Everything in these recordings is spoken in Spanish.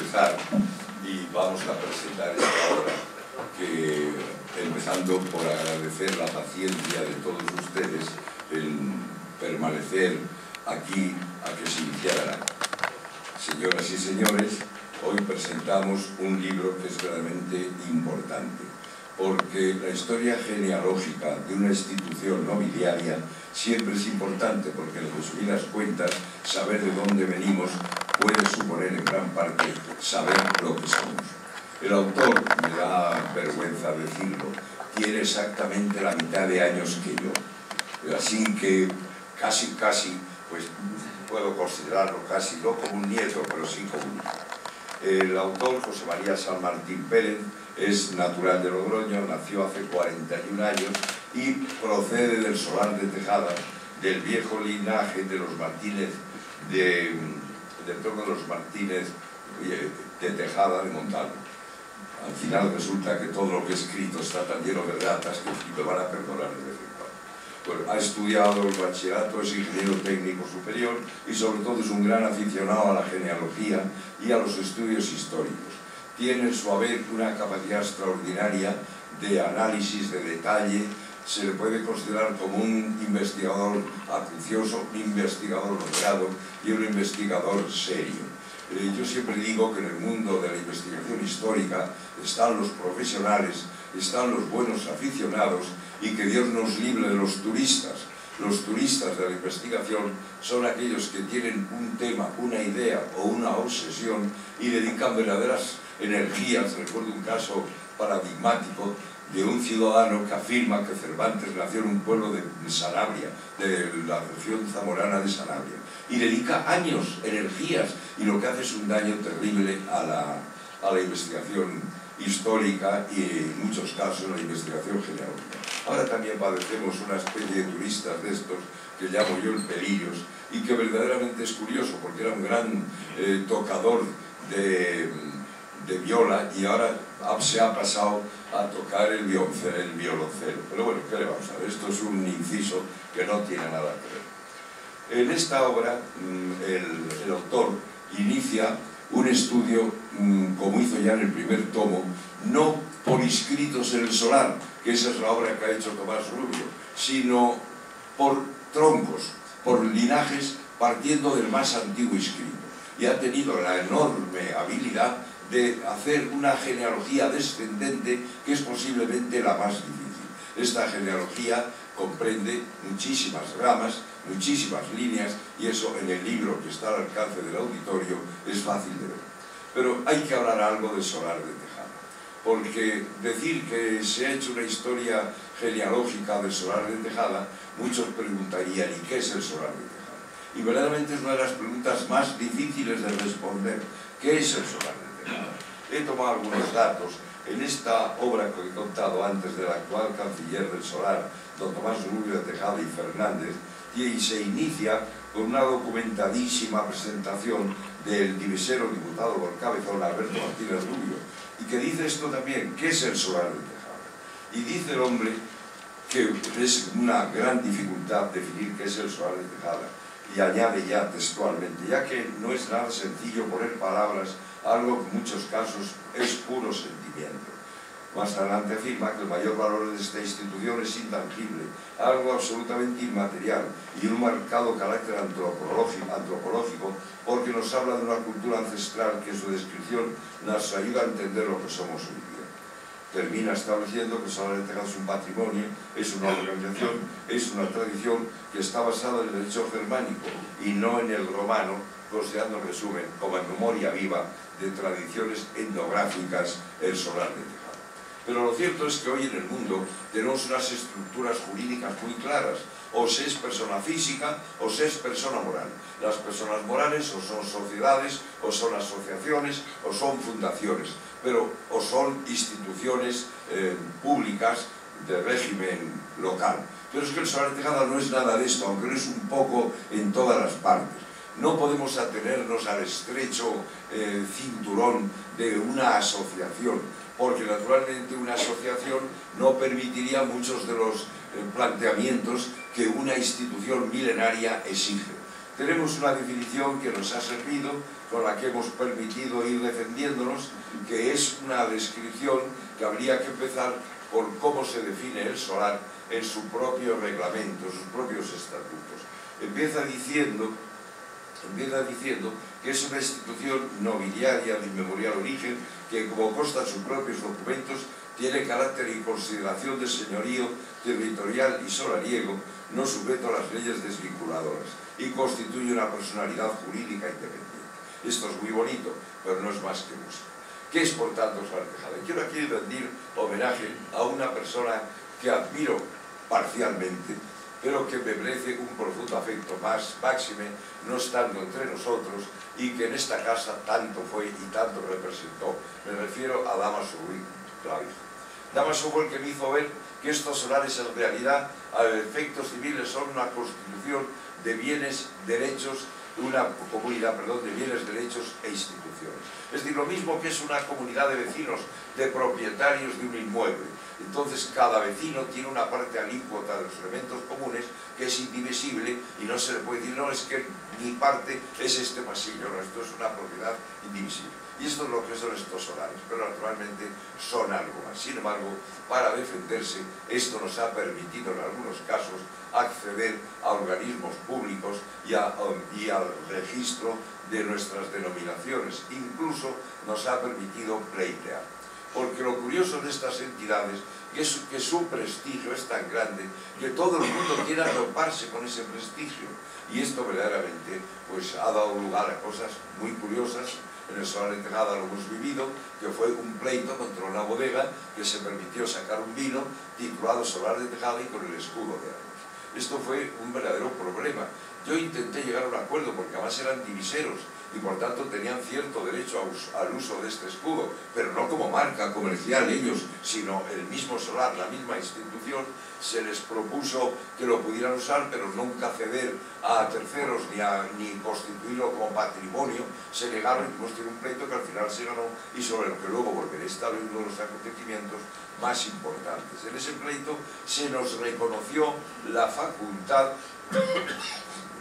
empezar y vamos a presentar esta obra, que empezando por agradecer la paciencia de todos ustedes en permanecer aquí a que se iniciara el acto. Señoras y señores, hoy presentamos un libro que es realmente importante, porque la historia genealógica de una institución nobiliaria siempre es importante, porque en resumidas cuentas, saber de dónde venimos puede suponer en gran parte saber lo que somos. El autor, me da vergüenza decirlo, tiene exactamente la mitad de años que yo, así que casi, pues puedo considerarlo casi no como un nieto, pero sí como un hijo. El autor, José María San Martín Pérez, es natural de Logroño, nació hace 41 años y procede del Solar de Tejada, del viejo linaje de los Martínez, del trono de los Martínez de Tejada de Montalvo. Al final resulta que todo lo que he escrito está tan lleno de ratas que me van a perdonar de vez en cuando. Bueno, ha estudiado el bachillerato, es ingeniero técnico superior y sobre todo es un gran aficionado a la genealogía y a los estudios históricos. Tiene en su haber una capacidad extraordinaria de análisis, de detalle. Se le puede considerar como un investigador acucioso, un investigador logrado y un investigador serio. Yo siempre digo que en el mundo de la investigación histórica están los profesionales, están los buenos aficionados y que Dios nos libre de los turistas. Los turistas de la investigación son aquellos que tienen un tema, una idea o una obsesión y dedican verdaderas energías. Recuerdo un caso paradigmático de un ciudadano que afirma que Cervantes nació en un pueblo de Sanabria, de la región zamorana de Sanabria, y dedica años, energías, y lo que hace es un daño terrible a la investigación histórica y en muchos casos a la investigación genealógica. Ahora también padecemos una especie de turistas de estos que llamo yo el pelillos, y que verdaderamente es curioso porque era un gran tocador de viola y ahora se ha pasado a tocar el violoncelo. Pero bueno, ¿qué le vamos a ver? Esto es un inciso que no tiene nada que ver. En esta obra el autor inicia un estudio, como hizo ya en el primer tomo, no por inscritos en el solar, que esa es la obra que ha hecho Tomás Rubio, sino por troncos, por linajes, partiendo del más antiguo inscrito. Y ha tenido la enorme habilidad de hacer una genealogía descendente que es posiblemente la más difícil. Esta genealogía comprende muchísimas ramas, muchísimas líneas, y eso en el libro que está al alcance del auditorio es fácil de ver. Pero hay que hablar algo del Solar de Tejada, porque decir que se ha hecho una historia genealógica del Solar de Tejada, muchos preguntarían, ¿y qué es el Solar de Tejada? Y verdaderamente es una de las preguntas más difíciles de responder. ¿Qué es el Solar de Tejada? He tomado algunos datos. En esta obra que he contado antes del actual canciller del Solar, don Tomás Rubio de Tejada y Fernández, y se inicia con una documentadísima presentación del divisero diputado por Cabezón, Alberto Martínez Rubio, y que dice esto también, ¿qué es el Solar de Tejada? Y dice el hombre que es una gran dificultad definir qué es el Solar de Tejada, y añade ya textualmente, ya que no es nada sencillo poner palabras a algo que en muchos casos es puro sentimiento. Más adelante afirma que el mayor valor de esta institución es intangible, algo absolutamente inmaterial y un marcado carácter antropológico, porque nos habla de una cultura ancestral que en su descripción nos ayuda a entender lo que somos hoy día. Termina estableciendo que el Solar de Tejada es un patrimonio, es una organización, es una tradición que está basada en el derecho germánico y no en el romano, considerando en resumen como en memoria viva de tradiciones etnográficas el Solar de Tejada. Pero lo cierto es que hoy en el mundo tenemos unas estructuras jurídicas muy claras. O se es persona física o se es persona moral. Las personas morales o son sociedades, o son asociaciones, o son fundaciones, pero o son instituciones públicas de régimen local. Pero es que el Solar de Tejada no es nada de esto, aunque no es un poco en todas las partes. No podemos atenernos al estrecho cinturón de una asociación, porque naturalmente una asociación no permitiría muchos de los planteamientos que una institución milenaria exige. Tenemos una definición que nos ha servido, con la que hemos permitido ir defendiéndonos, que es una descripción que habría que empezar por cómo se define el solar en su propio reglamento, sus propios estatutos. Empieza diciendo que es una institución nobiliaria de inmemorial origen que, como consta en sus propios documentos, tiene carácter y consideración de señorío territorial y solariego, no sujeto a las leyes desvinculadoras, y constituye una personalidad jurídica independiente. Esto es muy bonito, pero no es más que música. ¿Qué es, por tanto, Solar Tejada? Y quiero aquí rendir homenaje a una persona que admiro parcialmente, pero que me merece un profundo afecto máxime, no estando entre nosotros, y que en esta casa tanto fue y tanto representó. Me refiero a Dámaso Ruiz Clavijo. Dámaso fue el que me hizo ver que estos solares en realidad, a efectos civiles, son una constitución de bienes, derechos, una comunidad, perdón, de bienes, derechos e instituciones. Es decir, lo mismo que es una comunidad de vecinos, de propietarios de un inmueble. Entonces, cada vecino tiene una parte alícuota de los elementos comunes que es indivisible y no se le puede decir, no, es que mi parte es este pasillo, no, esto es una propiedad indivisible. Y esto es lo que son estos solares, pero naturalmente son algo más. Sin embargo, para defenderse, esto nos ha permitido en algunos casos acceder a organismos públicos y al registro de nuestras denominaciones. Incluso nos ha permitido pleitear. Porque lo curioso de estas entidades es que su prestigio es tan grande que todo el mundo quiere arroparse con ese prestigio. Y esto verdaderamente pues, ha dado lugar a cosas muy curiosas. En el Solar de Tejada lo hemos vivido, que fue un pleito contra una bodega que se permitió sacar un vino titulado Solar de Tejada y con el escudo de armas. Esto fue un verdadero problema. Yo intenté llegar a un acuerdo porque además eran diviseros y por tanto tenían cierto derecho al uso de este escudo, pero no como marca comercial ellos, sino el mismo solar, la misma institución. Se les propuso que lo pudieran usar, pero nunca ceder a terceros ni constituirlo como patrimonio. Se negaron y tuvimos un pleito que al final se ganó y sobre lo que luego volveré. Está uno de los acontecimientos más importantes. En ese pleito se nos reconoció la facultad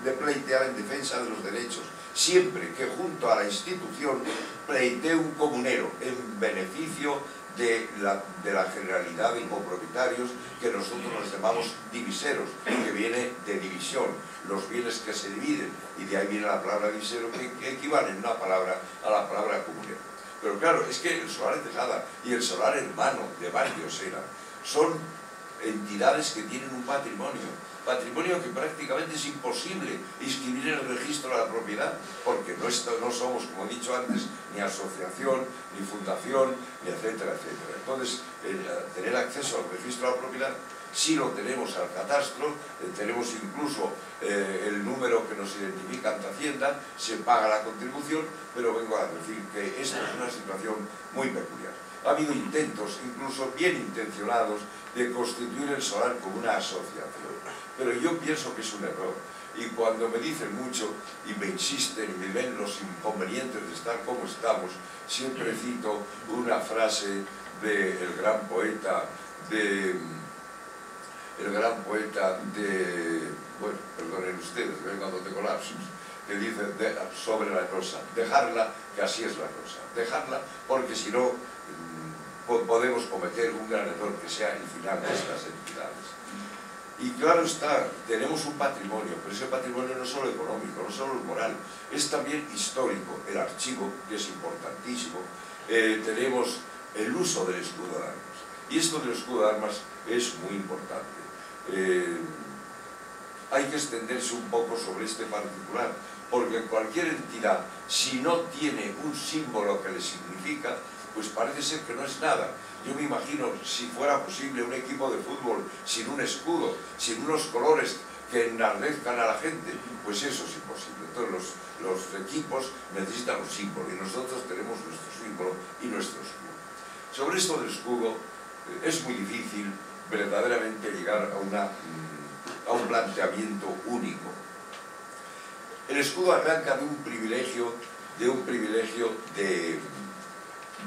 de pleitear en defensa de los derechos, siempre que junto a la institución pleitee un comunero en beneficio de la generalidad de copropietarios, que nosotros nos llamamos diviseros, que viene de división, los bienes que se dividen, y de ahí viene la palabra divisero, que equivale en una palabra a la palabra comunero. Pero claro, es que el Solar de Tejada y el Solar Hermano de Vallviosera son entidades que tienen un patrimonio que prácticamente es imposible inscribir en el registro de la propiedad, porque no somos, como he dicho antes, ni asociación, ni fundación, ni etcétera, etcétera. Entonces, tener acceso al registro de la propiedad, sí lo tenemos al catastro, tenemos incluso el número que nos identifica ante Hacienda, se paga la contribución, pero vengo a decir que esta es una situación muy peculiar. Ha habido intentos, incluso bien intencionados, de constituir el solar como una asociación, pero yo pienso que es un error. Y cuando me dicen mucho y me insisten y me ven los inconvenientes de estar como estamos, siempre cito una frase del gran poeta bueno, perdonen ustedes, cuando tengo lapsus, que dice sobre la cosa, dejarla, que así es la cosa, dejarla, porque si no podemos cometer un gran error que sea el final de estas entidades. Y claro está, tenemos un patrimonio, pero ese patrimonio no es solo económico, no solo moral, es también histórico, el archivo, que es importantísimo, tenemos el uso del escudo de armas, y esto del escudo de armas es muy importante. Hay que extenderse un poco sobre este particular, porque cualquier entidad, si no tiene un símbolo que le significa, pues parece ser que no es nada. Yo me imagino, si fuera posible, un equipo de fútbol sin un escudo, sin unos colores que enardezcan a la gente, pues eso es imposible. Entonces los equipos necesitan un símbolo, y nosotros tenemos nuestro símbolo y nuestro escudo. Sobre esto del escudo, es muy difícil verdaderamente llegar a un planteamiento único. El escudo arranca de un privilegio de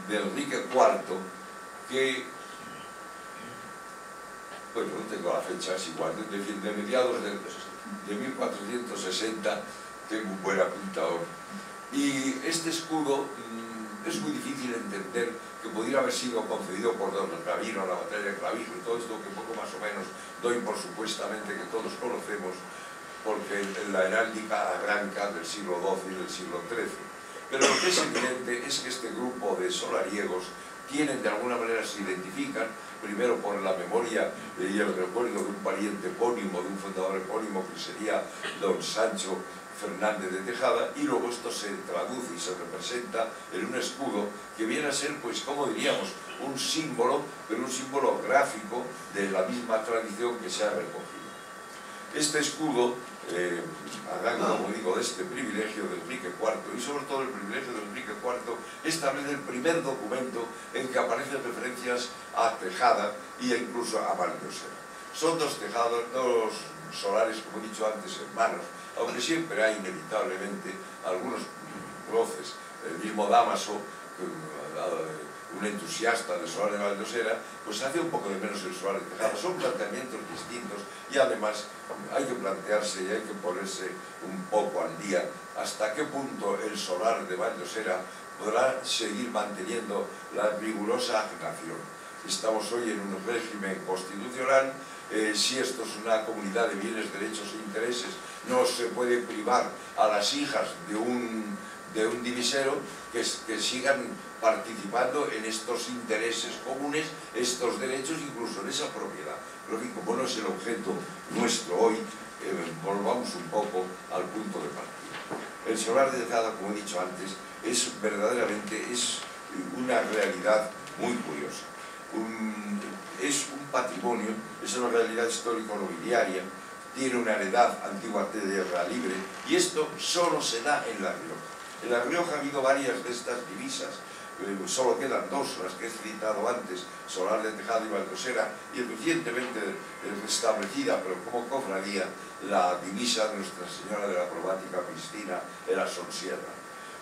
Enrique IV, que, bueno, no tengo la fecha, es igual, de mediados de 1460, tengo un buen apuntador. Y este escudo es muy difícil entender que pudiera haber sido concedido por Don Gravino en la batalla de Clavijo y todo esto que poco más o menos doy por supuestamente que todos conocemos, porque la heráldica arranca del siglo XII y del siglo XIII. Pero lo que es evidente es que este grupo de solariegos tienen, de alguna manera se identifican, primero por la memoria y el recuerdo de un pariente epónimo, de un fundador epónimo que sería Don Sancho Fernández de Tejada, y luego esto se traduce y se representa en un escudo que viene a ser, pues como diríamos, un símbolo, pero un símbolo gráfico de la misma tradición que se ha recogido. Este escudo arranca, como digo, de este privilegio de Enrique IV, y sobre todo el privilegio de Enrique IV establece el primer documento en que aparecen referencias a Tejada e incluso a Valdosera. Son dos solares, como he dicho antes, hermanos, aunque siempre hay inevitablemente algunos roces. El mismo Dámaso, un entusiasta del solar de Valdosera, pues hace un poco de menos el solar de Tejada. Son planteamientos distintos y además hay que plantearse y hay que ponerse un poco al día hasta qué punto el solar de Valdosera podrá seguir manteniendo la rigurosa agitación. Estamos hoy en un régimen constitucional. Si esto es una comunidad de bienes, derechos e intereses, no se puede privar a las hijas de un divisero que sigan participando en estos intereses comunes, estos derechos, incluso en esa propiedad. Pero que como no es el objeto nuestro hoy, volvamos un poco al punto de partida. El solar de Tejada, como he dicho antes, verdaderamente una realidad muy curiosa. Es un patrimonio, es una realidad histórico-nobiliaria, tiene una heredad antigua de tierra libre, y esto solo se da en La Rioja. En La Rioja ha habido varias de estas divisas, solo quedan dos, las que he citado antes, Solar de Tejada y Valdosera, y recientemente restablecida, pero como cofradía, la divisa de Nuestra Señora de la Probática Piscina en la Sonsierra.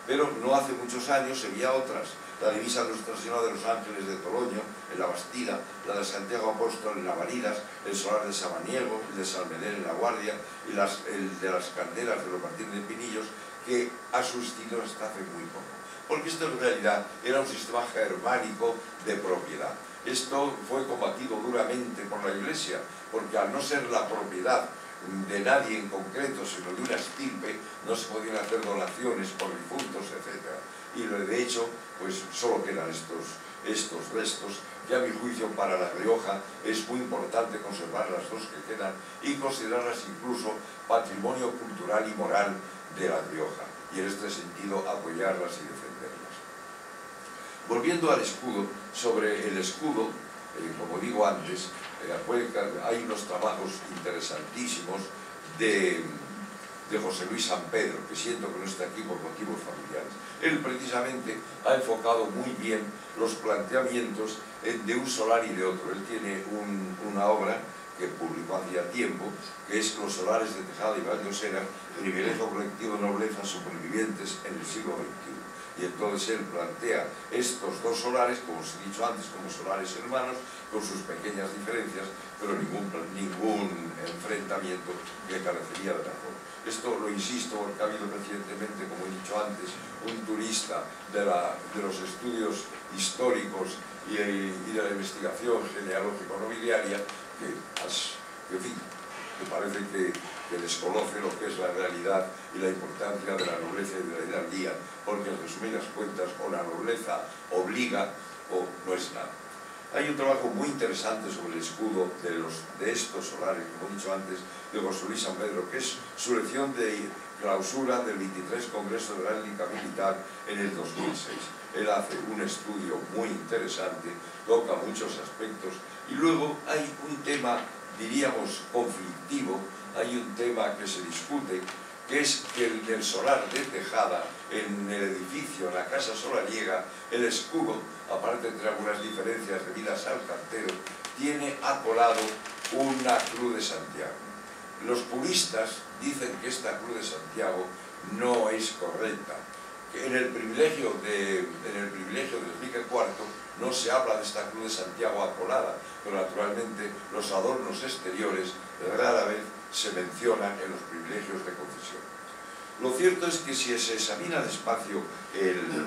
Pero no hace muchos años había otras, la divisa de Nuestra Señora de los Ángeles de Toloño, en la Bastida, la de Santiago Apóstol en Navaridas, el solar de Samaniego, el de Salmeder en La Guardia, y el de las Candelas de los Martínez de Pinillos, que ha sustituido hasta hace muy poco. Porque esto en realidad era un sistema germánico de propiedad. Esto fue combatido duramente por la Iglesia, porque al no ser la propiedad de nadie en concreto, sino de una estirpe, no se podían hacer donaciones por difuntos, etc. Y de hecho, pues solo quedan estos restos, que a mi juicio para La Rioja es muy importante conservar las dos que quedan y considerarlas incluso patrimonio cultural y moral de La Rioja, y en este sentido apoyarlas y defenderlas. Volviendo al escudo, sobre el escudo, como digo antes, hay unos trabajos interesantísimos de José Luis San Pedro, que siento que no está aquí por motivos familiares. Él precisamente ha enfocado muy bien los planteamientos de un solar y de otro. Él tiene una obra que publicó hacía tiempo, que es Los solares de Tejada y Valdosera, privilegio colectivo de nobleza supervivientes en el siglo XXI. Y entonces él plantea estos dos solares, como os he dicho antes, como solares hermanos, con sus pequeñas diferencias, pero ningún enfrentamiento que carecería de razón. Esto lo insisto porque ha habido recientemente, como he dicho antes, un turista de los estudios históricos y de la investigación genealógico-nobiliaria que parece que desconoce lo que es la realidad y la importancia de la nobleza y de la hidalguía, porque en resumidas cuentas o la nobleza obliga o no es nada. Hay un trabajo muy interesante sobre el escudo de estos solares, como he dicho antes, de José Luis San Pedro, que es su lección de clausura del 23 Congreso de la Heráldica Militar en el 2006. Él hace un estudio muy interesante, toca muchos aspectos, y luego hay un tema, diríamos, conflictivo, hay un tema que se discute, que es que el solar de Tejada, en el edificio, en la casa solariega, el escudo, aparte de algunas diferencias debidas al cantero, tiene acolado una cruz de Santiago. Los puristas dicen que esta cruz de Santiago no es correcta, que en el privilegio de Enrique IV no se habla de esta cruz de Santiago acolada, pero naturalmente los adornos exteriores rara vez se mencionan en los privilegios de concesión. Lo cierto es que si se examina despacio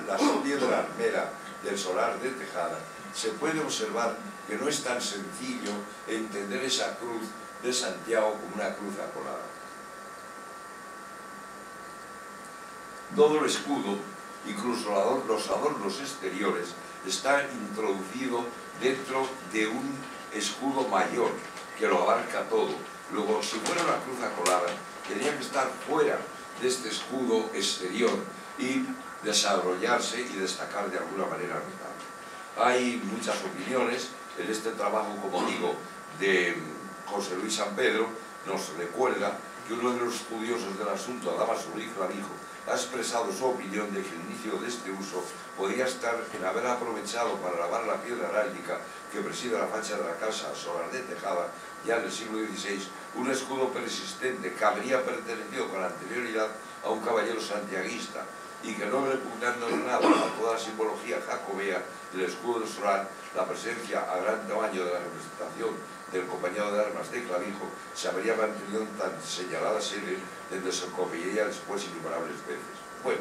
la piedra armera del solar de Tejada, se puede observar que no es tan sencillo entender esa cruz de Santiago como una cruz acolada. Todo el escudo, incluso los adornos exteriores, está introducido dentro de un escudo mayor que lo abarca todo. Luego, si fuera una cruz acolada, tenía que estar fuera de este escudo exterior y desarrollarse y destacar de alguna manera al metal. Hay muchas opiniones. En este trabajo, como digo, de José Luis San Pedro, nos recuerda que uno de los estudiosos del asunto, Adamas Ulrich Clavijo, ha expresado su opinión de que el inicio de este uso podría estar en haber aprovechado para lavar la piedra heráldica que preside la facha de la casa solar de Tejada, ya en el siglo XVI, un escudo persistente que habría pertenecido con anterioridad a un caballero santiaguista y que no repugnando en nada a toda la simbología jacobea del escudo del solar, la presencia a gran tamaño de la representación del compañero de armas de Clavijo se habría mantenido en tan señalada sede donde se copiaría después innumerables veces. Bueno,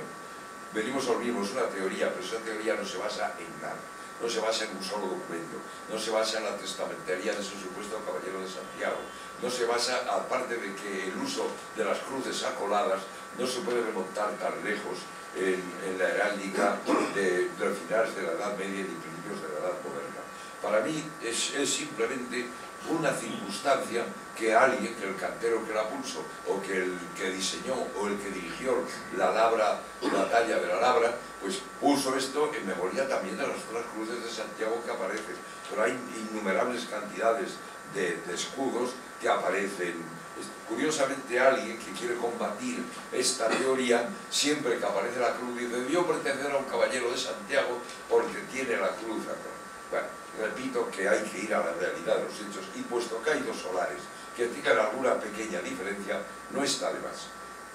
venimos al mismo, es una teoría, pero esa teoría no se basa en nada, no se basa en un solo documento, no se basa en la testamentaría de su supuesto caballero de Santiago, no se basa, aparte de que el uso de las cruces acoladas no se puede remontar tan lejos en la heráldica de finales de la Edad Media y principios de la Edad Moderna. Para mí es simplemente una circunstancia que alguien, que el cantero que la puso, o que el que diseñó, o el que dirigió la talla de la labra, pues puso esto en memoria también de las otras cruces de Santiago que aparecen. Pero hay innumerables cantidades de escudos que aparecen. Curiosamente, alguien que quiere combatir esta teoría, siempre que aparece la cruz, dice: debió pertenecer a un caballero de Santiago porque tiene la cruz acá. Bueno, repito que hay que ir a la realidad de los hechos, y puesto que hay dos solares que tengan alguna pequeña diferencia, no está de más.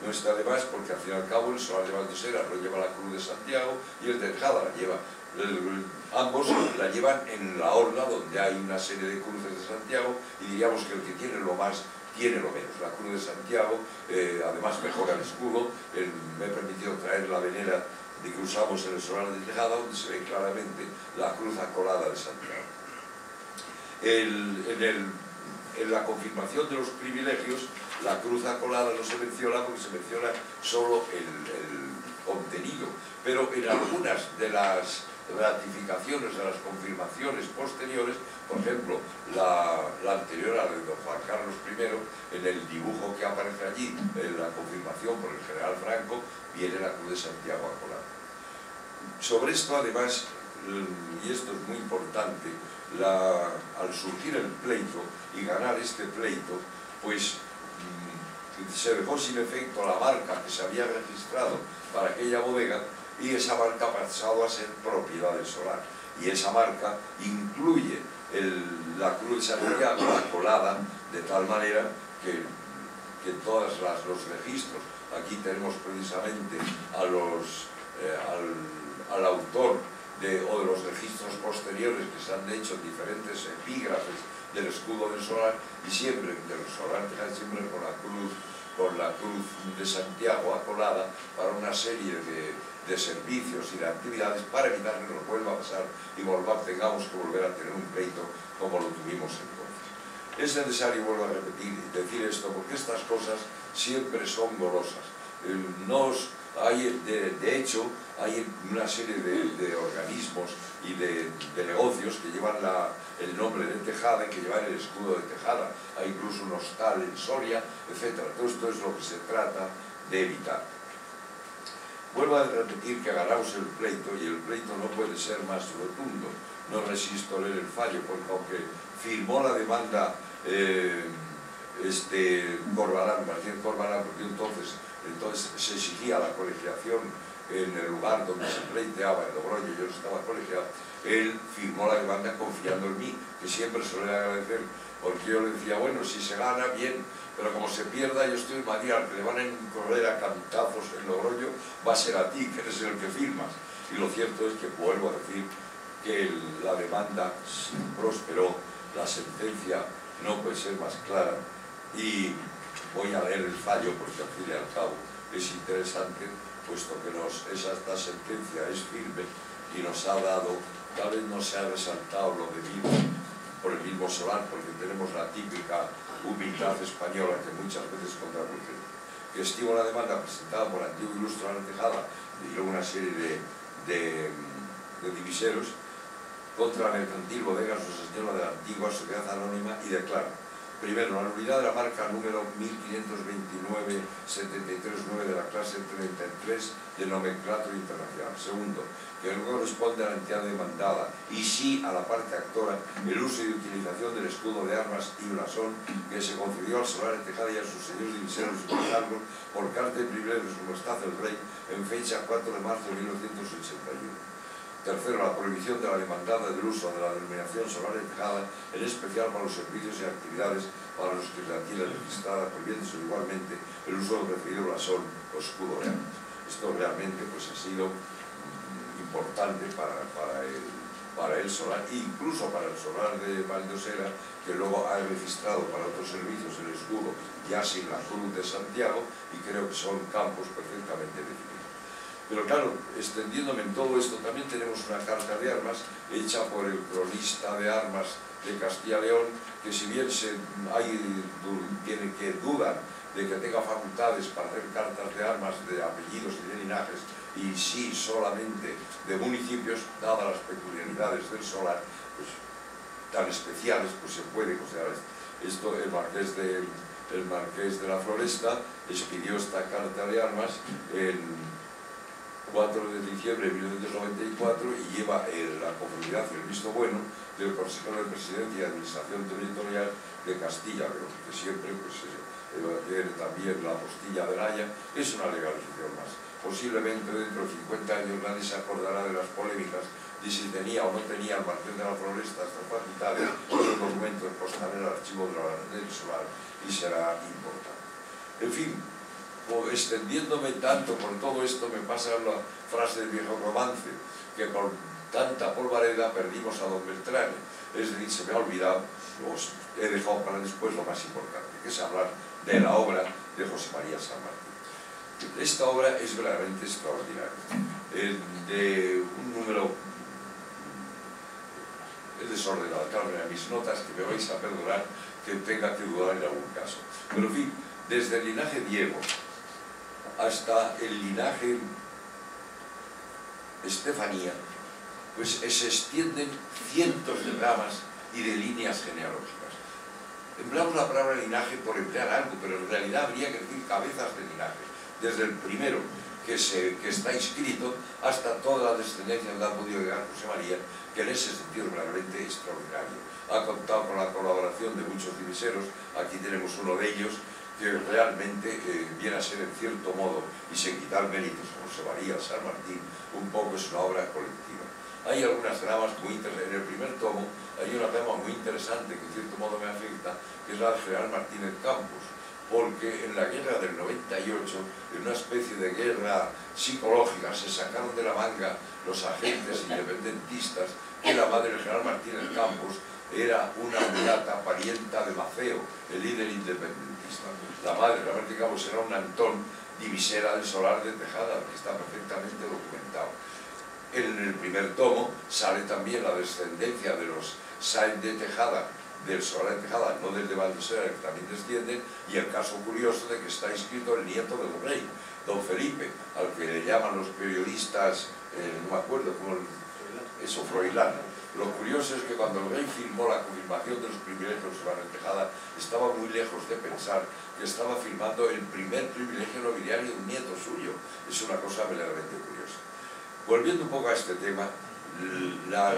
No está de más porque al fin y al cabo el solar de Valdesera lo lleva la cruz de Santiago y el de Tejada la lleva. Ambos la llevan en la orla donde hay una serie de cruces de Santiago, y diríamos que el que tiene lo más tiene lo menos. La cruz de Santiago además mejora el escudo. Me he permitido traer la venera de que usamos en el solar de Tejada, donde se ve claramente la cruz acolada de Santiago. En la confirmación de los privilegios, la cruz acolada no se menciona porque se menciona solo el contenido, pero en algunas de las ratificaciones, de las confirmaciones posteriores, por ejemplo, la anterior a la de don Juan Carlos I, en el dibujo que aparece allí, en la confirmación por el general Franco, viene la cruz de Santiago acolada. Sobre esto, además, y esto es muy importante, al surgir el pleito y ganar este pleito, pues se dejó sin efecto la marca que se había registrado para aquella bodega, y esa marca ha pasado a ser propiedad del solar, y esa marca incluye la cruz de Santiago acolada, de tal manera que todos los registros, aquí tenemos precisamente al autor o de los registros posteriores que se han hecho en diferentes epígrafes del escudo del solar, y siempre del solar siempre con la cruz de Santiago acolada, para una serie de servicios y de actividades, para evitar que nos vuelva a pasar y tengamos que volver a tener un pleito como lo tuvimos entonces. Es necesario, vuelvo a repetir, decir esto, porque estas cosas siempre son golosas. De hecho, hay una serie de organismos y de negocios que llevan el nombre de Tejada y que llevan el escudo de Tejada. Hay incluso un hostal en Soria, etc. Todo esto es lo que se trata de evitar. Vuelvo a repetir que ganamos el pleito, y el pleito no puede ser más rotundo. No resisto leer el fallo, porque aunque firmó la demanda Corbalán, Martín Corbalán, porque entonces se exigía la colegiación en el lugar donde se pleiteaba, en Logroño, yo no estaba colegiado, él firmó la demanda confiando en mí, que siempre se lo voy a agradecer, porque yo le decía: bueno, si se gana, bien, pero como se pierda, yo estoy en Madrid, al que le van a correr a cantazos en Logroño va a ser a ti, que eres el que firmas. Y lo cierto es que, vuelvo a decir, que la demanda prosperó, la sentencia no puede ser más clara, y voy a leer el fallo porque al fin y al cabo es interesante, puesto que esta sentencia es firme y nos ha dado, tal vez no se ha resaltado lo debido por el mismo solar, porque tenemos la típica humildad española que muchas veces contrarrumpe, que estima la demanda presentada por Antiguo Ilustre Solar de Tejada y luego una serie de diviseros contra la mercantil Bodegas Nuestra Señora de la Antigua Sociedad Anónima y declara: primero, la nulidad de la marca número 1529-739 de la clase 33 de nomenclatura internacional. Segundo, que no corresponde a la entidad demandada y sí a la parte actora el uso y utilización del escudo de armas y blasón que se concedió al Solar de Tejada y a sus señores diviseros y cargos por carta de privilegios como Estado del Rey en fecha 4 de marzo de 1981. Tercero, la prohibición de la demandada del uso de la denominación Solar de Tejada, en especial para los servicios y actividades para los que la tiene registrada, prohibiéndose igualmente el uso del referido blasón o escudo de armas. Esto realmente pues, ha sido importante para el solar, incluso para el solar de Valdosera, que luego ha registrado para otros servicios el escudo ya sin la cruz de Santiago, y creo que son campos perfectamente definidos. Pero claro, extendiéndome en todo esto, también tenemos una carta de armas hecha por el cronista de armas de Castilla y León, que si bien tiene que dudar de que tenga facultades para hacer cartas de armas de apellidos y de linajes, y sí solamente de municipios, dadas las peculiaridades del solar, pues, tan especiales, pues se puede considerar esto. El marqués de la Floresta expidió esta carta de armas en 4 de diciembre de 1994 y lleva la conformidad y el visto bueno del Consejero de Presidencia y Administración Territorial de Castilla, que siempre pues, tiene también la apostilla de La Haya. Es una legalización más. Posiblemente dentro de 50 años nadie se acordará de las polémicas de si tenía o no tenía el marqués de la Floresta estas facultades, pero el documento constará en el archivo del solar y será importante. En fin, extendiéndome tanto por todo esto, me pasa la frase del viejo romance, que con tanta polvareda perdimos a don Beltrán. Es decir, se me ha olvidado, os he dejado para después lo más importante, que es hablar de la obra de José María San Martín. Esta obra es verdaderamente extraordinaria, de un número desordenado, claro, en mis notas, que me vais a perdonar que tenga que dudar en algún caso. Pero en fin, desde el linaje Diego hasta el linaje Estefanía, pues se extienden cientos de ramas y de líneas genealógicas. Empleamos la palabra linaje por emplear algo, pero en realidad habría que decir cabezas de linaje, desde el primero que está inscrito hasta toda la descendencia donde ha podido llegar José María, que en ese sentido es realmente extraordinario. Ha contado con la colaboración de muchos diviseros, aquí tenemos uno de ellos, que realmente viene a ser en cierto modo, y sin quitar méritos a José María San Martín, un poco es una obra colectiva. Hay algunas ramas muy interesantes. En el primer tomo hay una rama muy interesante que en cierto modo me afecta, que es la de General Martínez Campos, porque en la guerra del 98, en una especie de guerra psicológica, se sacaron de la manga los agentes independentistas que la madre del General Martínez Campos era una mulata parienta de Maceo, el líder independentista. La madre de Martínez Campos era un Antón, divisera del Solar de Tejada, que está perfectamente documentado. En el primer tomo sale también la descendencia de los Sáenz de Tejada, del Solar de Tejada, no del de Valdosera, que también descienden, y el caso curioso de que está inscrito el nieto del rey, don Felipe, al que le llaman los periodistas, no me acuerdo cómo, eso, Froilán. Lo curioso es que cuando el rey firmó la confirmación de los privilegios del Solar de Tejada, estaba muy lejos de pensar que estaba firmando el primer privilegio nobiliario de un nieto suyo. Es una cosa verdaderamente curiosa. Volviendo un poco a este tema, la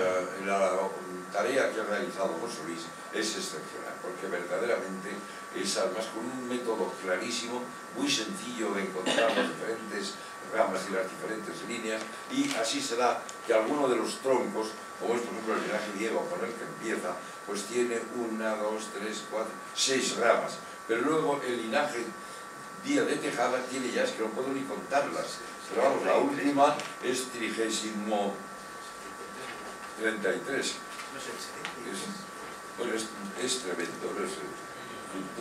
tarea que ha realizado José Luis es excepcional, porque verdaderamente es además con un método clarísimo, muy sencillo de encontrar las diferentes ramas y las diferentes líneas, y así se da que alguno de los troncos, como es por ejemplo el linaje Diego con el que empieza, pues tiene 1, 2, 3, 4, 6 ramas, pero luego el linaje Díaz de Tejada tiene ya, es que no puedo ni contarlas, pero vamos, la última es 33. Bueno, es tremendo, ¿no?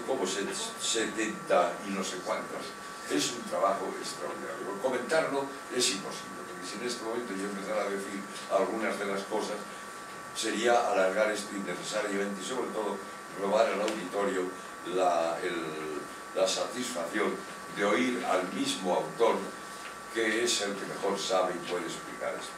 Como 70 y no sé cuántas. Es un trabajo extraordinario. Comentarlo es imposible, porque si en este momento yo empezara a decir algunas de las cosas, sería alargar esto innecesariamente y sobre todo robar al auditorio la satisfacción de oír al mismo autor, que es el que mejor sabe y puede explicar esto.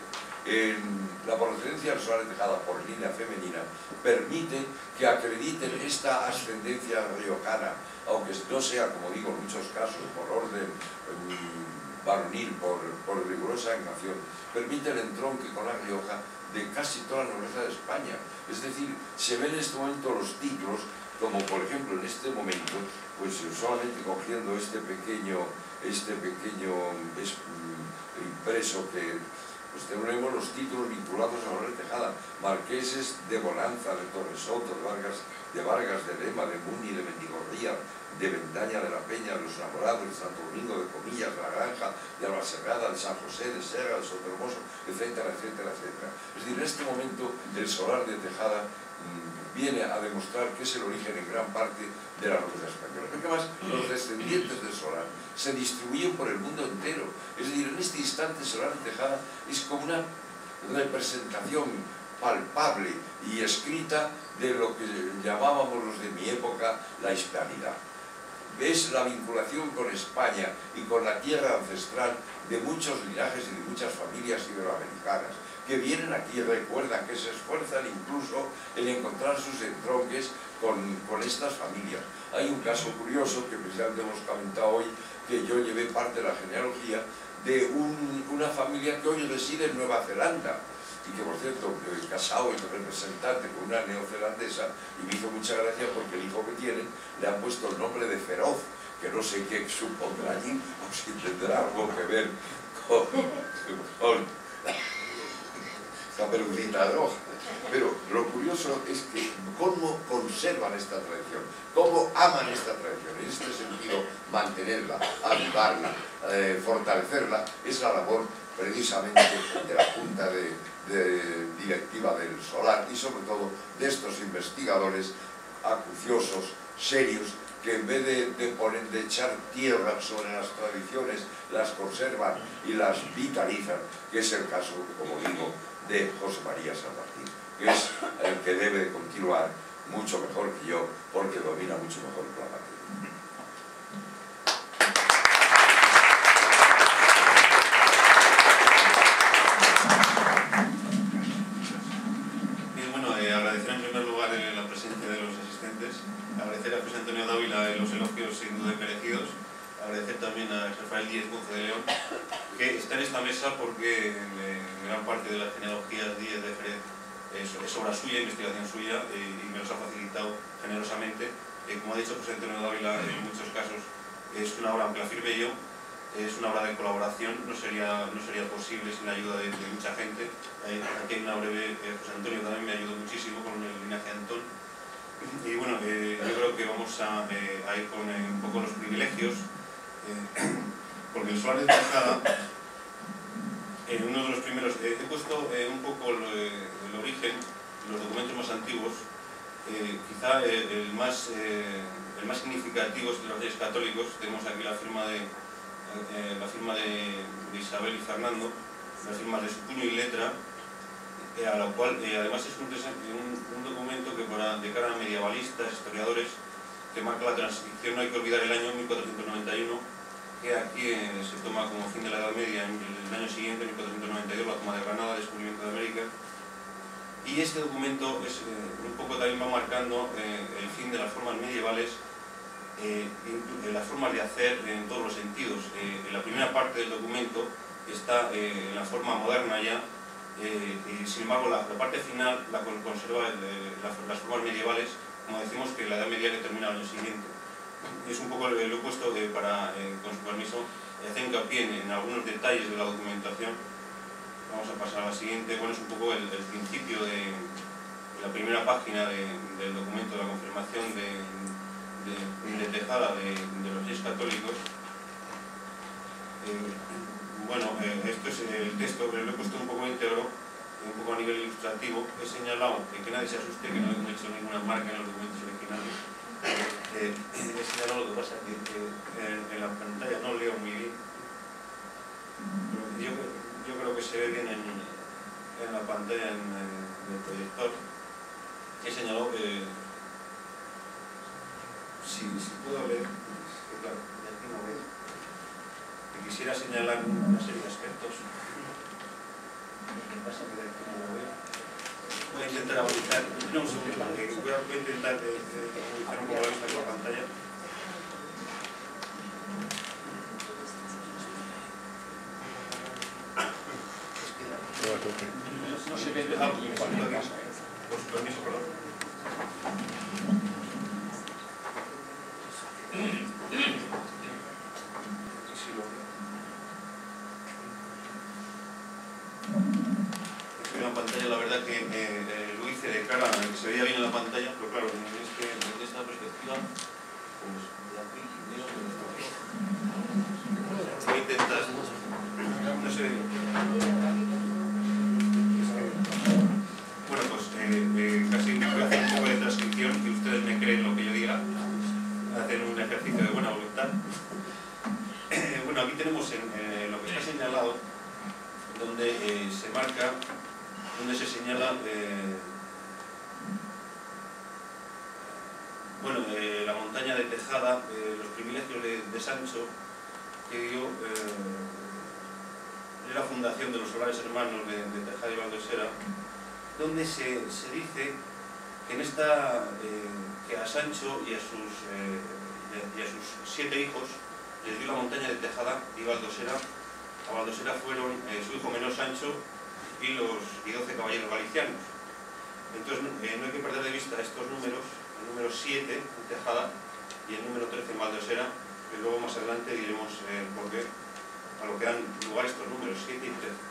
La procedencia del solar de Tejada por línea femenina permite que acrediten esta ascendencia riojana, aunque no sea, como digo, en muchos casos por orden varonil, por rigurosa engación, permite el entronque con La Rioja de casi toda la nobleza de España. Es decir, se ven en este momento los títulos, como por ejemplo en este momento, pues solamente cogiendo este pequeño impreso que pues tenemos los títulos vinculados a Loret Tejada: marqueses de Bonanza, de Torresoto, de Vargas de Lema, de Muni, de Mendigorría, de Vendaña de la Peña, de los Enamorados, de Santo Domingo, de Comillas, de La Granja, de Albacerrada, de San José, de Serra, de Sotermoso, etcétera, etcétera, etcétera. Es decir, en este momento el solar de Tejada viene a demostrar que es el origen en gran parte de la nobleza española. Porque además los descendientes del solar se distribuyen por el mundo entero. Es decir, en este instante el solar de Tejada es como una representación palpable y escrita de lo que llamábamos los de mi época la hispanidad. Es la vinculación con España y con la tierra ancestral de muchos linajes y de muchas familias iberoamericanas que vienen aquí y recuerdan, que se esfuerzan incluso en encontrar sus entronques con estas familias. Hay un caso curioso que precisamente hemos comentado hoy, que yo llevé parte de la genealogía de una familia que hoy reside en Nueva Zelanda y que, por cierto, casado es representante con una neozelandesa, y me hizo mucha gracia porque el hijo que tienen le han puesto el nombre de Feroz, que no sé qué supondrá allí o si tendrá algo que ver con Caperucita Roja. Pero lo curioso es que cómo conservan esta tradición, cómo aman esta tradición. En este sentido, mantenerla, avivarla, fortalecerla, es la labor precisamente de la Junta Directiva del Solar y sobre todo de estos investigadores acuciosos, serios, que en vez de echar tierra sobre las tradiciones, las conservan y las vitalizan, que es el caso, como digo, de José María San Martín, que es el que debe de continuar mucho mejor que yo, porque domina mucho mejor la materia. Bien, bueno, agradecer en primer lugar la presencia de los asistentes, agradecer a José Antonio Dávila los elogios sin duda merecidos, agradecer también a Rafael Díez Ponce de León, que está en esta mesa porque gran parte de la genealogía de Díez de Jerez es obra suya, investigación suya, y me los ha facilitado generosamente. Como ha dicho José Antonio Dávila, en muchos casos es una obra, aunque la firme yo, es una obra de colaboración, no sería posible sin la ayuda de mucha gente. Aquí hay una breve, José Antonio también me ayudó muchísimo con el linaje de Antón. Y bueno, yo creo que vamos a ir con un poco los privilegios, porque el solar de Tejada, uno de los primeros, he puesto un poco el origen, los documentos más antiguos, quizá el más significativo es de los Reyes Católicos. Tenemos aquí la firma de Isabel y Fernando, las firmas de su puño y letra, a lo cual además es un documento que de cara a medievalistas, historiadores, que marca la transición. No hay que olvidar el año 1491, que aquí se toma como fin de la Edad Media. En el año siguiente, 1492, la toma de Granada, descubrimiento de América. Y este documento es un poco también va marcando el fin de las formas medievales, las formas de hacer en todos los sentidos. En la primera parte del documento está en la forma moderna ya, y sin embargo la parte final la conserva las formas medievales, como decimos, que la Edad Media que termina el año siguiente. Es un poco lo he puesto para, con su permiso, hacer hincapié en algunos detalles de la documentación. Vamos a pasar a la siguiente. Bueno, es un poco el principio de la primera página del documento de la confirmación de Tejada de los Reyes Católicos. Bueno, esto es el texto, lo he puesto un poco íntegro, un poco a nivel ilustrativo. He señalado que nadie se asuste, que no he hecho ninguna marca en los documentos originales. he señalado, lo que pasa que en la pantalla no leo muy bien. Yo creo que se ve bien en la pantalla, en el proyector. He señalado que si puedo leer, que claro, de aquí no veo. Que quisiera señalar una serie de aspectos. Lo que pasa que de aquí no veo. Voy a intentar habilitar, no un segundo, voy a intentar utilizar un poco la vista con la pantalla. No se ve algo que me falta aquí. Por su permiso, perdón. Sí, lo veo. Estoy en la pantalla, la verdad que lo hice de cara a que se veía bien en la pantalla, pero claro, desde esta perspectiva, pues de aquí veo que voy a intentar. No se ve bien. Bueno, pues casi voy a hacer un poco de transcripción, que ustedes me creen lo que yo diga, hacer un ejercicio de buena voluntad. Bueno, aquí tenemos en lo que está señalado, donde se marca, donde se señala bueno, la montaña de Tejada, los privilegios de Sancho, que dio la fundación de los Solares Hermanos de Tejada y Valdosera, donde se dice que en esta que a Sancho y a sus 7 hijos les dio la montaña de Tejada y Valdosera. A Valdosera fueron su hijo menor Sancho y 12 caballeros galicianos. Entonces no hay que perder de vista estos números, el número 7 en Tejada y el número 13 en Valdosera, que luego más adelante diremos por qué, a lo que dan lugar estos números 7 y 13.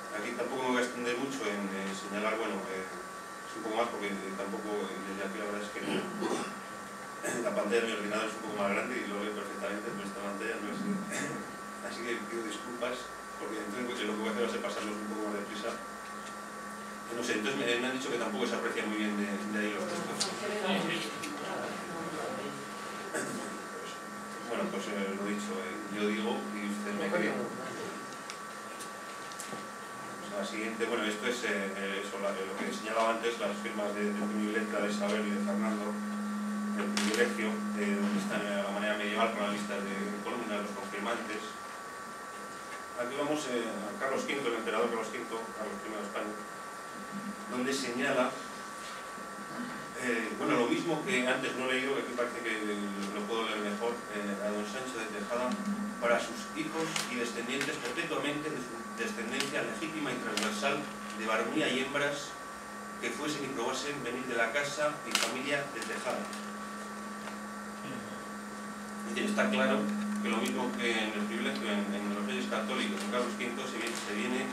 Aquí tampoco me voy a extender mucho en señalar, bueno, es un poco más porque tampoco desde aquí la verdad es que la pantalla de mi ordenador es un poco más grande y lo veo perfectamente, pero esta pantalla no es así que pido disculpas porque entonces lo que voy a hacer va a ser pasarlos un poco más deprisa. No sé, entonces me han dicho que tampoco se aprecia muy bien de ahí los textos. Bueno, pues lo dicho, yo digo y ustedes me creen. La siguiente, bueno, esto es lo que señalaba antes, las firmas de puño y letra de Isabel y de Fernando, el privilegio, donde están a la manera medieval con las listas de columnas, los confirmantes. Aquí vamos a Carlos V, el emperador Carlos V, Carlos I de España, donde señala, bueno, lo mismo que antes no he leído, que aquí parece que lo puedo leer mejor, a don Sancho de Tejada, para sus hijos y descendientes perpetuamente de su descendencia legítima y transversal de varonía y hembras que fuesen y probasen venir de la casa y familia de Tejada. Está claro que lo mismo que en el privilegio en los reyes católicos, en Carlos V, se viene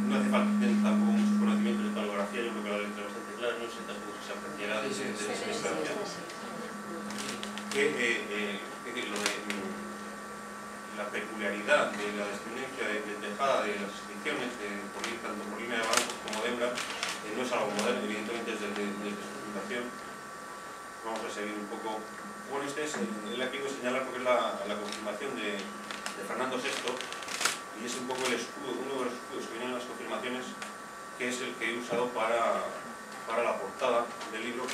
no hace falta tener tampoco muchos conocimientos de palografía, yo creo que la letra es bastante clara, no sé tampoco si se apreciará de esa distancia. Que lo de la peculiaridad de la descendencia de Tejada, de las inscripciones, tanto por línea de bancos como de hembra, no es algo moderno, evidentemente desde su fundación. Vamos a seguir un poco. Bueno, este es el aquí voy a señalar porque es la confirmación de Fernando VI y es un poco el escudo, uno de los escudos que vienen en las confirmaciones, que es el que he usado para la portada del libro,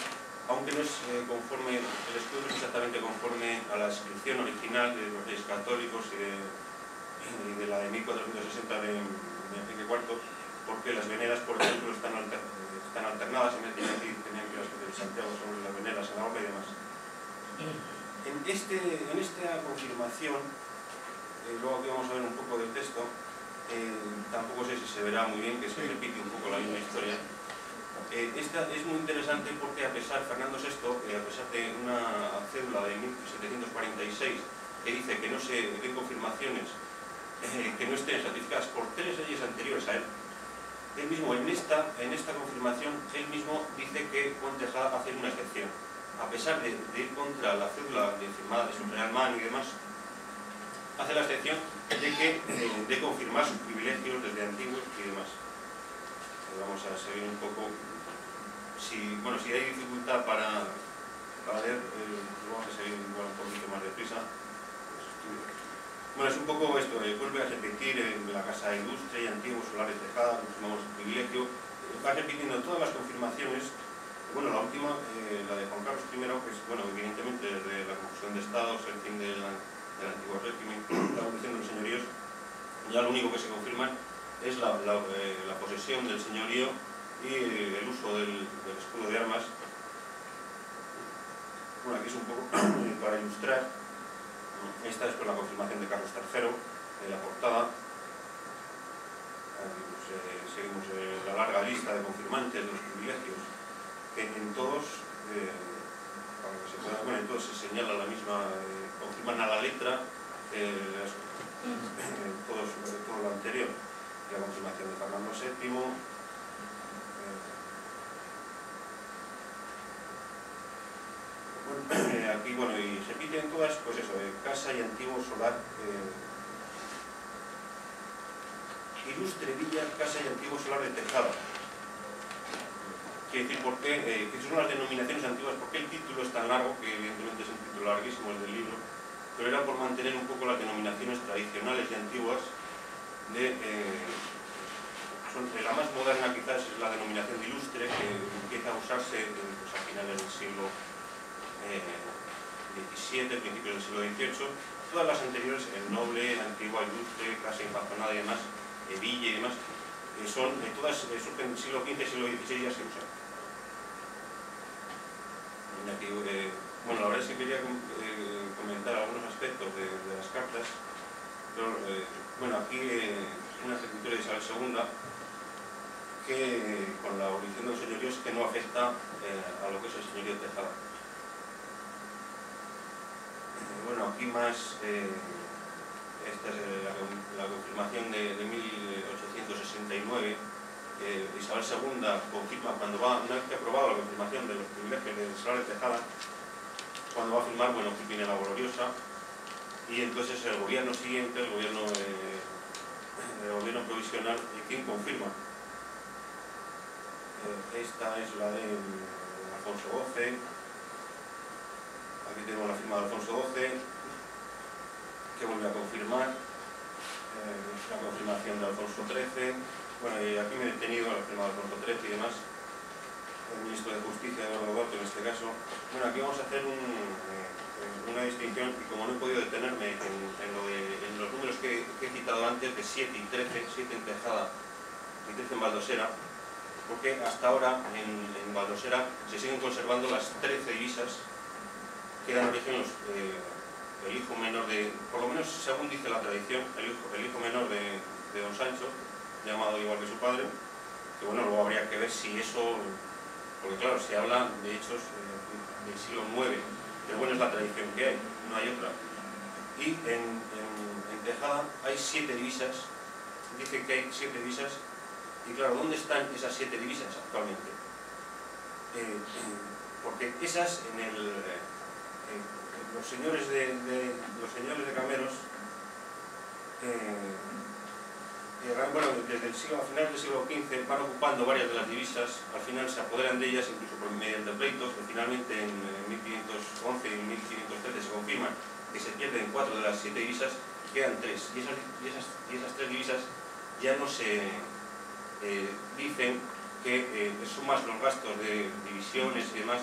aunque no es conforme, el escudo no es exactamente conforme a la inscripción original de los reyes católicos y de la de 1460 de Enrique IV, porque las veneras, por ejemplo, están alternadas, en vez de aquí tenían que las de Santiago sobre las veneras en la obra y demás. En esta confirmación, luego aquí vamos a ver un poco del texto, tampoco sé si se verá muy bien, que se repite un poco la misma historia. Esta es muy interesante porque Fernando VI, a pesar de una cédula de 1746 que dice que no se den confirmaciones que no estén certificadas por 3 leyes anteriores a él, él mismo en esta confirmación, él mismo dice que Juan Tejada hace una excepción. A pesar de ir contra la cédula firmada de su real mano y demás, hace la excepción de confirmar sus privilegios desde antiguos y demás. Vamos a seguir un poco. si hay dificultad para leer, vamos a seguir igual un poquito más deprisa. Bueno, es un poco esto, vuelve a repetir en la casa ilustre y antiguo, solar de Tejada, confirmamos el privilegio, va repitiendo todas las confirmaciones. Bueno, la última, la de Juan Carlos I, pues bueno, evidentemente desde la confusión de estados, el fin del antiguo régimen, la abolición de los señoríos, ya lo único que se confirma es la posesión del señorío y el uso del escudo de armas. Bueno, aquí es un poco para ilustrar. Esta es por la confirmación de Carlos III, en la portada. Aquí, pues, seguimos la larga lista de confirmantes de los privilegios, que en todos, para que se pueda, bueno, en todos se señala la misma, confirman a la letra todo lo anterior. La confirmación de Fernando VII. Aquí, bueno, y se repiten todas, pues eso, casa y antiguo solar, ilustre villa, casa y antiguo solar de Tejada. Quiere decir, ¿por qué? Que son las denominaciones antiguas, ¿por qué el título es tan largo? Que evidentemente es un título larguísimo, el del libro, pero era por mantener un poco las denominaciones tradicionales y antiguas la más moderna quizás es la denominación de ilustre, que empieza a usarse pues, a finales del siglo XVII, principios del siglo XVIII. Todas las anteriores, el noble, la antigua, ilustre, casa infantonada y demás, villa y demás, todas surgen del siglo XV y siglo XVI, ya se usan. Aquí, bueno, la verdad es que quería comentar algunos aspectos de las cartas, pero bueno, aquí una ejecutoria de Isabel II que con la abolición de los señoríos que no afecta a lo que es el señorío de Tejada. Bueno, aquí más, esta es la confirmación de 1869. Isabel II confirma cuando va, una vez que ha aprobado la confirmación de los privilegios de Solar de Tejada, cuando va a firmar, bueno, aquí viene la gloriosa, y entonces el gobierno siguiente, el gobierno provisional, ¿quién confirma? Esta es la de Alfonso XII. Aquí tenemos la firma de Alfonso XII, que vuelve a confirmar la confirmación de Alfonso XIII. Bueno, y aquí me he detenido a la firma de Alfonso XIII y demás, el ministro de Justicia, Eduardo Duarte, en este caso. Bueno, aquí vamos a hacer una distinción, y como no he podido detenerme en los números que he citado antes, de 7 y 13, 7 en Tejada y 13 en Valdosera, porque hasta ahora en Valdosera se siguen conservando las 13 divisas que dan origen el hijo menor de, por lo menos según dice la tradición, el hijo menor de don Sancho, llamado igual que su padre, que bueno, luego habría que ver si eso, porque claro, se habla de hechos del siglo IX, pero bueno, es la tradición que hay, no hay otra. Y en Tejada hay 7 divisas, dice que hay 7 divisas. Y claro, ¿dónde están esas 7 divisas actualmente? Porque esas, los señores de Cameros, bueno, desde a finales del siglo XV van ocupando varias de las divisas, al final se apoderan de ellas, incluso mediante pleitos, que finalmente en 1511 y 1513 se confirman que se pierden 4 de las 7 divisas, quedan 3. Y esas 3 divisas ya no se... dicen que son más los gastos de divisiones y demás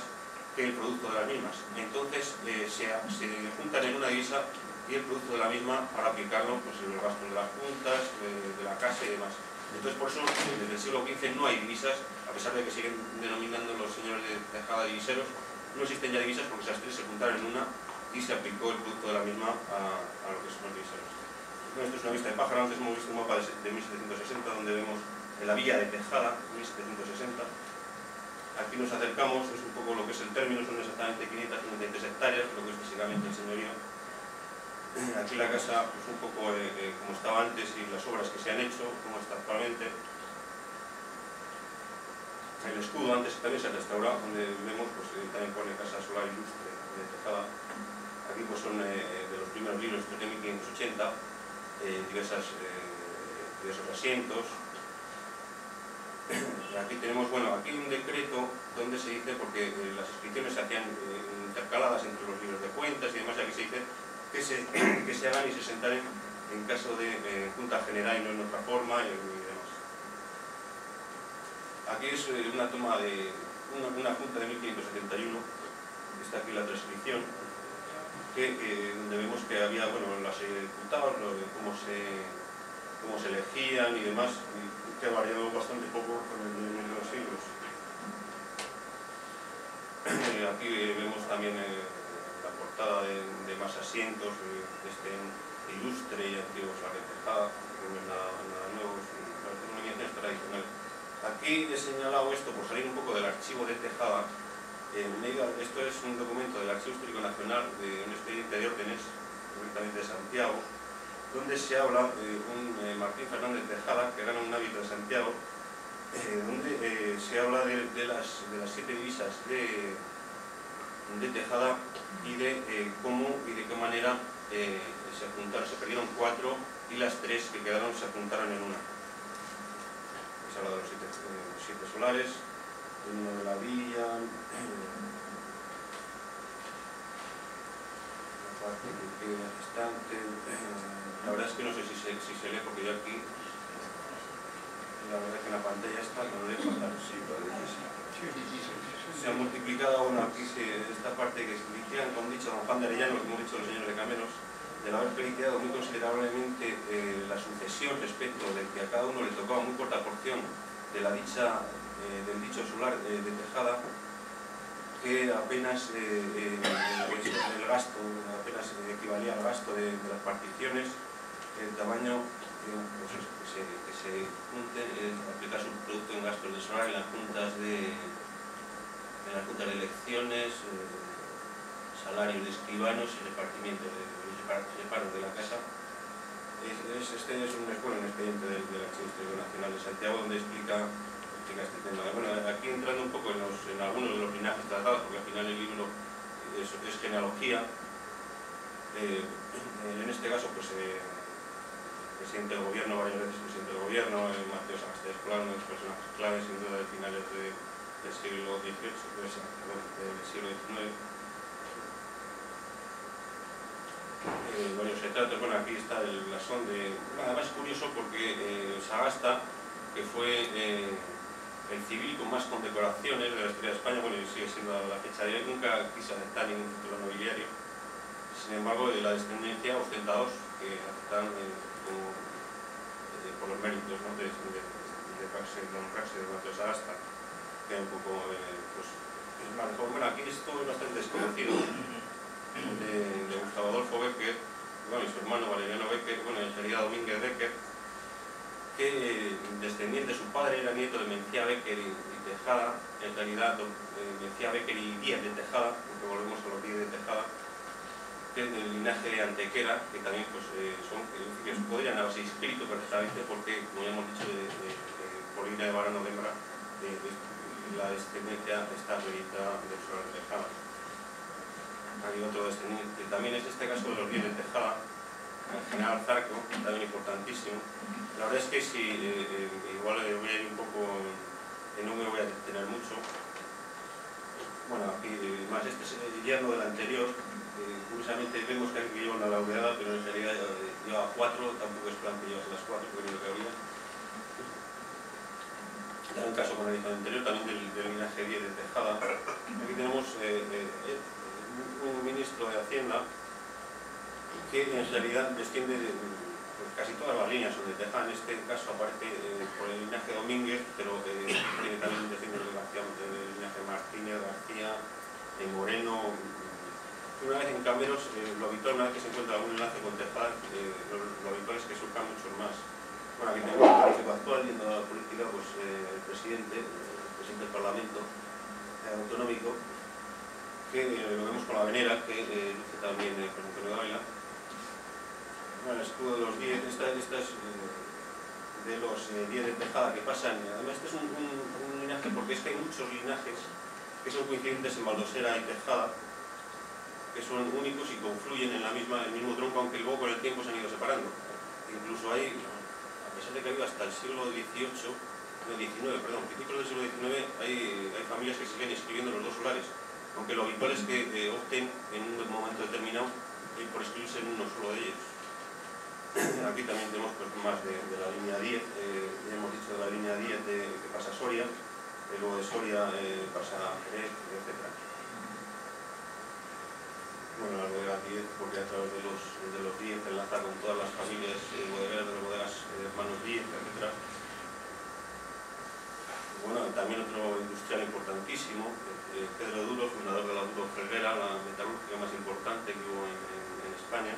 que el producto de las mismas. Entonces se juntan en una divisa y el producto de la misma para aplicarlo pues, en los gastos de las juntas, de la casa y demás. Entonces por eso desde el siglo XV no hay divisas, a pesar de que siguen denominando los señores de Tejada diviseros, no existen ya divisas porque esas 3 se juntaron en una y se aplicó el producto de la misma a lo que son los diviseros. Bueno, esto es una vista de pájaro. Antes hemos visto un mapa de 1760 donde vemos en la villa de Tejada, 1760. Aquí nos acercamos, es un poco lo que es el término, son exactamente 533 hectáreas, lo que es básicamente el señorío. Aquí la casa, pues un poco como estaba antes y las obras que se han hecho, como está actualmente. El escudo antes también se ha restaurado, donde vemos, pues también pone Casa Solar Ilustre de Tejada. Aquí pues son de los primeros libros, de 1580, diversos asientos. aquí tenemos, bueno, aquí un decreto donde se dice, porque las inscripciones se hacían intercaladas entre los libros de cuentas y demás, aquí se dice que se hagan y se sentaren en caso de Junta General y no en otra forma y demás. Aquí es una toma de una Junta de 1571, está aquí la transcripción, donde vemos que había, bueno, las diputados, cómo se elegían y demás, y que ha variado bastante poco con el de los siglos. Aquí vemos también la portada de más asientos, de este ilustre y antiguo Solar de Tejada, que no es nada nuevo, es una denominación tradicional. Aquí he señalado esto por salir un poco del archivo de Tejada. Esto es un documento del Archivo Histórico Nacional de un expediente de órdenes, concretamente de Santiago, donde se habla de un Martín Fernández Tejada que gana un hábito de Santiago, donde se habla de las 7 divisas de Tejada y de cómo y de qué manera se juntaron, se perdieron 4 y las 3 que quedaron se juntaron en una. Se habla de los 7 solares, el uno de la villa, la parte que queda distante. La verdad es que no sé si se lee, porque yo aquí, la verdad es que en la pantalla esta no deja pasar. Sí, parece que sí. Se ha multiplicado, bueno, aquí esta parte que se inician con dicho don Juan de Arellano, como hemos dicho los señores de Cameros, de haber preciado muy considerablemente la sucesión respecto de que a cada uno le tocaba muy corta porción de la del dicho solar de Tejada, que apenas el gasto apenas equivalía al gasto de las particiones, el tamaño pues que se junten, aplicar su producto en gastos de solar en las juntas de elecciones, salarios de escribanos y repartimiento separo de la casa. Este es un expediente del Archivo Histórico Nacional de Santiago, donde explica este tema. Bueno, aquí entrando un poco en algunos de los linajes tratados, porque al final el libro es genealogía. En este caso, pues presidente del gobierno, varias veces presidente del gobierno, Mateo Sagasta Escolar, uno de los personajes claves sin duda de finales del siglo XVIII, del siglo XIX. Varios retratos. Bueno, aquí está el blasón de... Además es curioso porque Sagasta, que fue el civil con más condecoraciones de la historia de España, bueno, y sigue siendo la fecha de hoy, nunca quiso aceptar ningún título nobiliario. Sin embargo, de la descendencia ostenta 2, que aceptan por los méritos, ¿no? de don Praxi de Mateo Sagasta, que un poco pues, es más joven. Bueno, aquí esto es bastante desconocido, de Gustavo Adolfo Becker, bueno, y su hermano Valeriano Becker, bueno, el Ingeniería Domínguez Becker, que descendiente, su padre era nieto de Mencía Becker y Tejada, en realidad Mencía Becker y Díaz de Tejada, porque volvemos a los Díaz de Tejada, que es del linaje de Antequera, que también pues, son edificios que podrían haberse inscrito perfectamente, porque, como ya hemos dicho, por línea de varano de hembra, la descendencia está acreditada del Solar de Tejada. Hay otro descendiente, también es este caso de los Díaz de Tejada, el general Zarco, también importantísimo. La verdad es que si igual voy a ir un poco, no me voy a detener mucho. Bueno, aquí más este es el yerno del anterior. Curiosamente vemos que aquí lleva una laureada, pero en realidad lleva 4, tampoco es plan que llevas las 4, porque es lo que había. También caso con el hijo anterior, también del linaje 10 de Tejada. Aquí tenemos un ministro de Hacienda que en realidad desciende de casi todas las líneas son de Tejada. En este caso aparece por el linaje Domínguez, pero tiene también descendencia del linaje Martínez, García, de Moreno. Una vez en Cameros, lo habitual, una vez que se encuentra algún enlace con Tejada, lo habitual es que surjan muchos más. Bueno, aquí tenemos el político actual, yendo a la política, pues el presidente del Parlamento autonómico, que lo vemos con la venera, que luce también con Antonio Dávila. Bueno, el escudo de los 10, esta es de los 10 de Tejada que pasan. Además, este es un linaje, porque es que hay muchos linajes que son coincidentes en Valdosera y Tejada, que son únicos y confluyen en el mismo tronco, aunque luego con el tiempo se han ido separando. Incluso hay, a pesar de que ha habido hasta el siglo XVIII, principios del siglo XIX hay familias que siguen inscribiendo los dos solares, aunque lo habitual es que opten en un momento determinado por inscribirse en uno solo de ellos. Aquí también tenemos pues, más de la línea 10, ya hemos dicho de la línea 10 que pasa a Soria, luego de Soria pasa a Jerez, etc. Bueno, la bodega 10, porque a través de los 10 enlaza con todas las familias bodegueras de las bodegas hermanos 10, etc. Bueno, también otro industrial importantísimo, Pedro Duro, fundador de la Duro Ferguera, la metalúrgica más importante que hubo en España.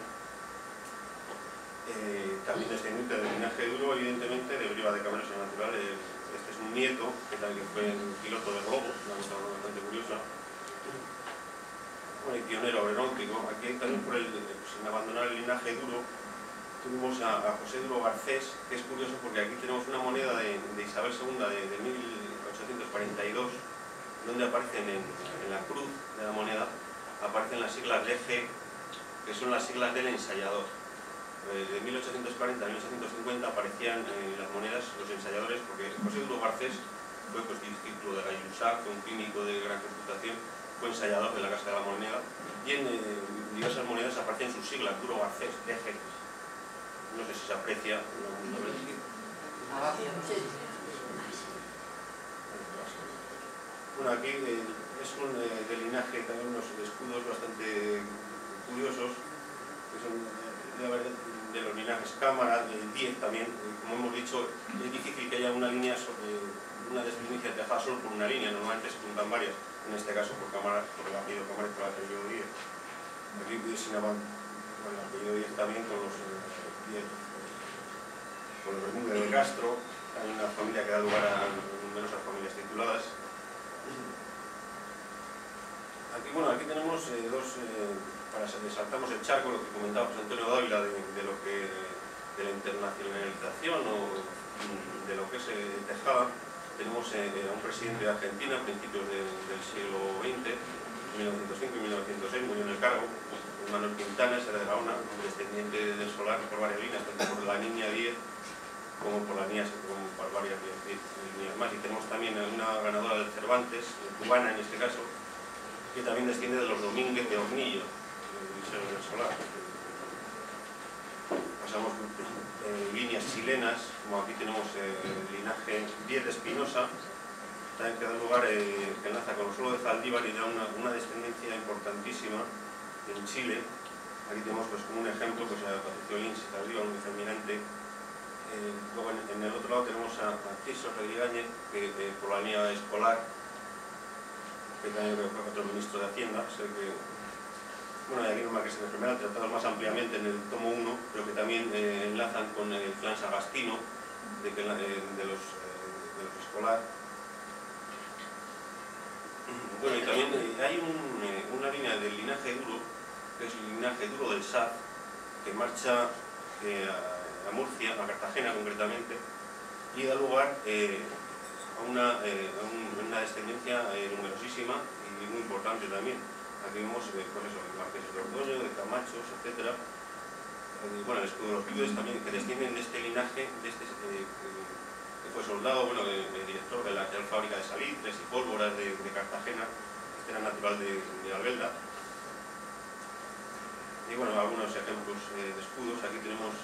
También descendiente del linaje Duro, evidentemente, de Briva de Cameros Natural. Este es un nieto, que también fue un piloto de globo, una cosa bastante curiosa. Bueno, y pionero aeronáutico. Aquí también, sin abandonar el linaje Duro, tuvimos a José Duro Garcés, que es curioso porque aquí tenemos una moneda de Isabel II de 1842, donde aparecen en la cruz de la moneda, aparecen las siglas DG, que son las siglas del ensayador. De 1840 a 1850 aparecían en las monedas los ensayadores, porque José Duro Garcés fue pues, discípulo de Gayusá, fue un químico de gran reputación, fue ensayador de la Casa de la Moneda, y en diversas monedas aparecen sus siglas, Duro Garcés, DG. No sé si se aprecia. Bueno, aquí es de linaje, también unos escudos bastante curiosos, que son de los linajes Cámara, del 10 también. Como hemos dicho, es difícil que haya una línea una descendencia tejada solo por una línea, normalmente se juntan varias, en este caso por Cámara, por el apellido Cámara y por el apellido 10. Aquí sin el apellido 10 también con los 10, con los Bermúdez de Castro, hay una familia que da lugar a numerosas familias tituladas. Aquí tenemos dos, saltamos el charco, lo que comentaba José Antonio Dávila de la internacionalización o de lo que es Tejada. Tenemos a un presidente de Argentina a principios del siglo XX, 1905 y 1906, murió en el cargo, Manuel Quintana, era de Gaona, un descendiente del solar por varias líneas, tanto por la línea 10 como por las líneas, como por varias líneas más. Y tenemos también una ganadora del Cervantes, cubana en este caso, que también desciende de los Domínguez de Hornillo, del solar. Pasamos líneas chilenas, como aquí tenemos el linaje 10 de Espinosa, también que da lugar, que enlaza con el suelo de Zaldívar y da una descendencia importantísima en Chile. Aquí tenemos pues, como un ejemplo pues, a Patricio Lins y Zaldívar, un eminente. Luego en el otro lado tenemos a Tirso Rodríguez, que por la línea escolar, que también fue otro ministro de Hacienda. Bueno, y aquí en Marqués de Enfermedad tratados más ampliamente en el tomo 1, pero que también enlazan con el clan Sagastino de los escolar. Bueno, y también hay una línea del linaje Duro, que es el linaje Duro del SAD, que marcha a Murcia, a Cartagena concretamente, y da lugar a una descendencia numerosísima y muy importante también. Aquí vemos pues eso, marqueses de Ordoño, de Camachos, etc. Bueno, el escudo de los Viudes también, que descienden de este linaje, que fue soldado, bueno, el director de la Real Fábrica de Salitres y Pólvoras de Cartagena, este era natural de Albelda. Y bueno, algunos ejemplos de escudos. Aquí tenemos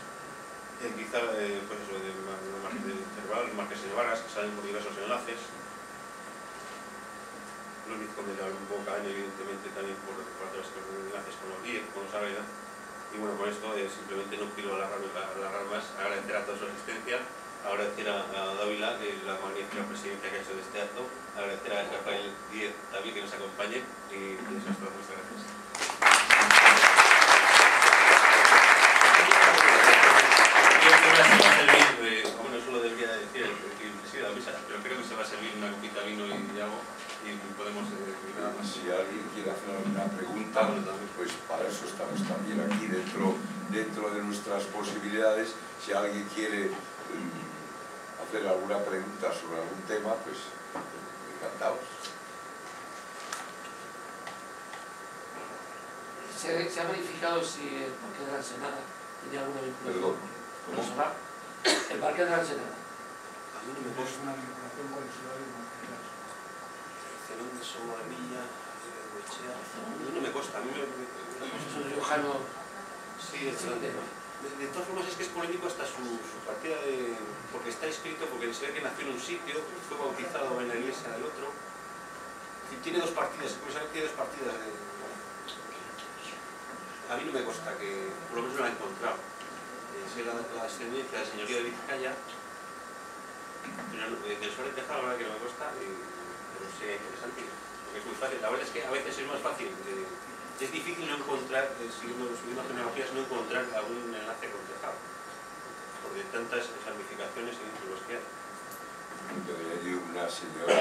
quizá pues eso, del Marqués de Cerval, el Marqués de Varas, que salen por diversos enlaces. Los vizcondes de Alboca, evidentemente también por otros enlaces con los 10, con los Ávila. Y bueno, con esto simplemente no quiero alargar más, agradecer a toda su asistencia, agradecer a Dávila la magnífica presidencia que ha hecho de este acto, agradecer a Rafael Díez también que nos acompañe y eso es todo. Muchas gracias. Bueno, eso lo debería decir el presidente de la misa, pero creo que se va a servir una copita de vino y algo y podemos nada más. Si alguien quiere hacer alguna pregunta, pues para eso estamos también aquí dentro de nuestras posibilidades. Si alguien quiere hacer alguna pregunta sobre algún tema, pues encantados. ¿Se ha verificado si el Parque de la Ensenada tenía alguna vinculación con el solar? El Parque de la Ensenada. A mí no me Es consta. una vinculación con el solar y el material. Zenón de Somarmilla, Bengoechea. A mí no me consta. A mí Es un riojano. Sí, de todas formas es que es polémico hasta su partida de... porque está escrito, porque se ve que nació en un sitio, fue bautizado en la iglesia del otro. Y tiene dos partidas, tiene dos partidas de... A mí no me consta que, por lo menos no la he encontrado. Sé la descendencia del señorío de Vizcaya, pero del Solar de Tejada la verdad que no me consta, pero sería interesante, porque es muy fácil. La verdad es que a veces es más fácil. Es difícil no encontrar, siguiendo genealogías, no encontrar algún enlace con Tejado, por de tantas ramificaciones y vínculos que hay. Hay una señora.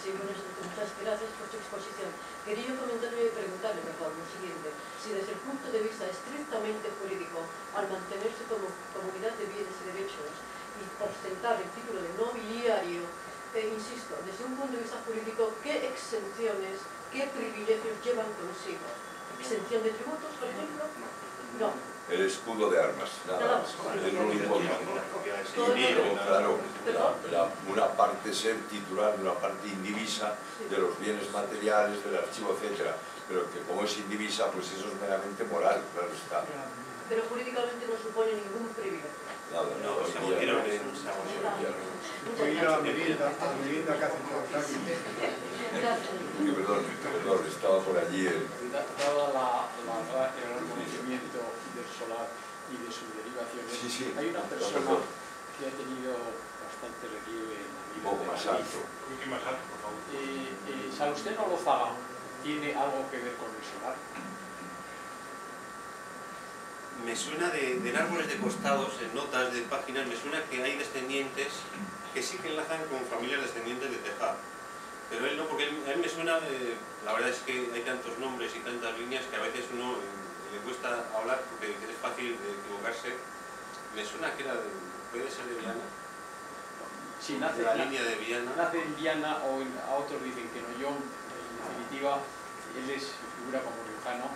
Sí, muchas gracias por su exposición. Quería comentarle y preguntarle, mejor, lo siguiente. Si desde el punto de vista estrictamente jurídico, al mantenerse como comunidad de bienes y derechos y ostentar el título de nobiliario, insisto, desde un punto de vista jurídico, ¿qué exenciones, qué privilegios llevan consigo? ¿Exención de tributos, por ejemplo? No. El escudo de armas, nada más. Es lo importante. Pero claro, una parte ser titular de una parte indivisa de los bienes materiales, del archivo, etcétera. Pero que como es indivisa, pues eso es meramente moral, claro está. Pero jurídicamente no supone ningún privilegio. Nada, No, hoy se día abolieron no. en San Hoy día no. Voy a ir a la merienda que hacen todos los años. Que, perdón, estaba por allí el... Dada el gran conocimiento del solar y de sus derivaciones, Sí. hay una persona que ha tenido bastante relieve en la vida. Un poco de más Madrid. alto. Por favor. Salustiano Lozaga tiene algo que ver con el solar. Me suena de árboles de costados, en notas de páginas, me suena que hay descendientes que sí que enlazan con familias descendientes de Tejada. Pero él no, porque a él me suena, la verdad es que hay tantos nombres y tantas líneas que a veces uno le cuesta hablar porque es fácil equivocarse. Me suena que era puede ser de Viana. Si nace, La línea de Viana. nace en Viana o a otros dicen que no. Yo, en definitiva, él figura como riojano.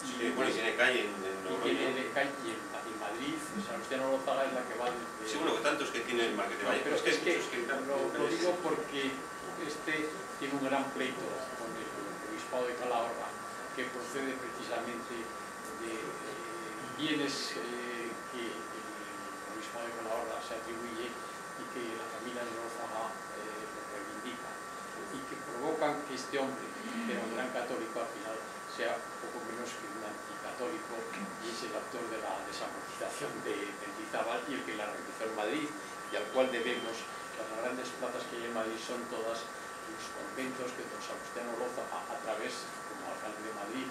Sí, bueno, y tiene calle en Logroño. En Madrid, Salustiano Lozaga es la que va de... Sí, bueno, que tantos que tiene el Marquete Valle. Pero Es que hay es que muchos que... lo digo porque tiene un gran pleito con el obispado de Calahorra, que procede precisamente de bienes que el obispado de Calahorra se atribuye y que la familia de Lozaga reivindica, y que provocan que este hombre, que era un gran católico, al final sea poco menos que un anticatólico, y es el autor de la desamortización de Mendizábal y el que la realizó en Madrid, y al cual debemos. Las grandes plazas que hay en Madrid son todas los conventos que don Salustiano Lozaga, a través, como alcalde de Madrid,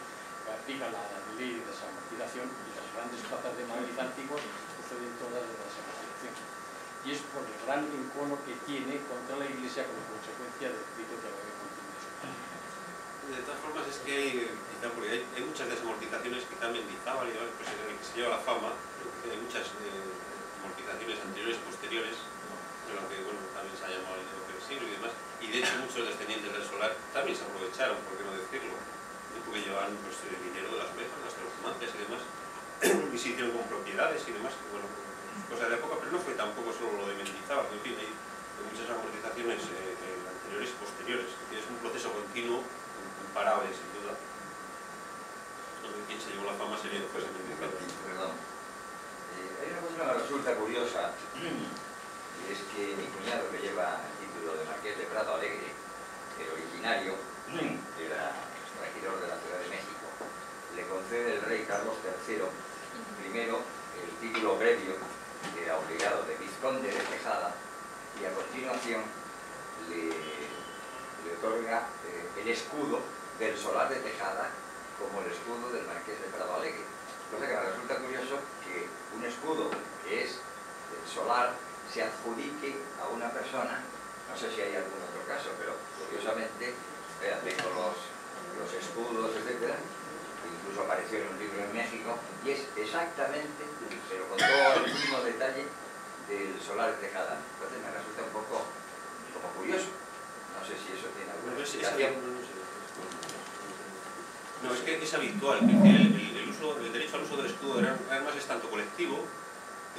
aplica la ley de desamortización, y las grandes plazas de Madrid antiguas proceden todas de la desamortización. Y es por el gran encono que tiene contra la Iglesia como consecuencia del pleito que había continuado. De todas formas es que hay muchas desamortizaciones, quizá Mendizábal y pues, el que se lleva la fama, pero hay muchas amortizaciones anteriores, posteriores, de lo que bueno, también se ha llamado el siglo y demás, y de hecho muchos descendientes del solar también se aprovecharon, por qué no decirlo, porque llevaban pues, el dinero de las ovejas, las transhumancias y demás, y se hicieron con propiedades y demás, que bueno, cosas de época, pero no fue tampoco solo lo de Mendizábal, en fin, hay muchas amortizaciones anteriores y posteriores, que es un proceso continuo, imparable sin duda. Quien se llevó la fama sería después de Mendizábal. Perdón. Hay una cosa que me resulta curiosa, y es que mi cuñado, que lleva el título de Marqués de Prado Alegre, el originario, era regidor de la Ciudad de México, le concede el rey Carlos III, primero el título previo, que era obligado, de vizconde de Tejada, y a continuación le otorga el escudo del solar de Tejada como el escudo del Marqués de Prado Alegre. Cosa que me resulta curioso que un escudo que es del solar se adjudique a una persona, no sé si hay algún otro caso, pero curiosamente, tengo los escudos, etcétera, incluso apareció en un libro en México, y es exactamente, pero con todo el mismo detalle, del solar de Tejada. Entonces me resulta un poco como curioso. No sé si eso tiene alguna explicación. No, es que es habitual, el derecho al uso del escudo de armas es tanto colectivo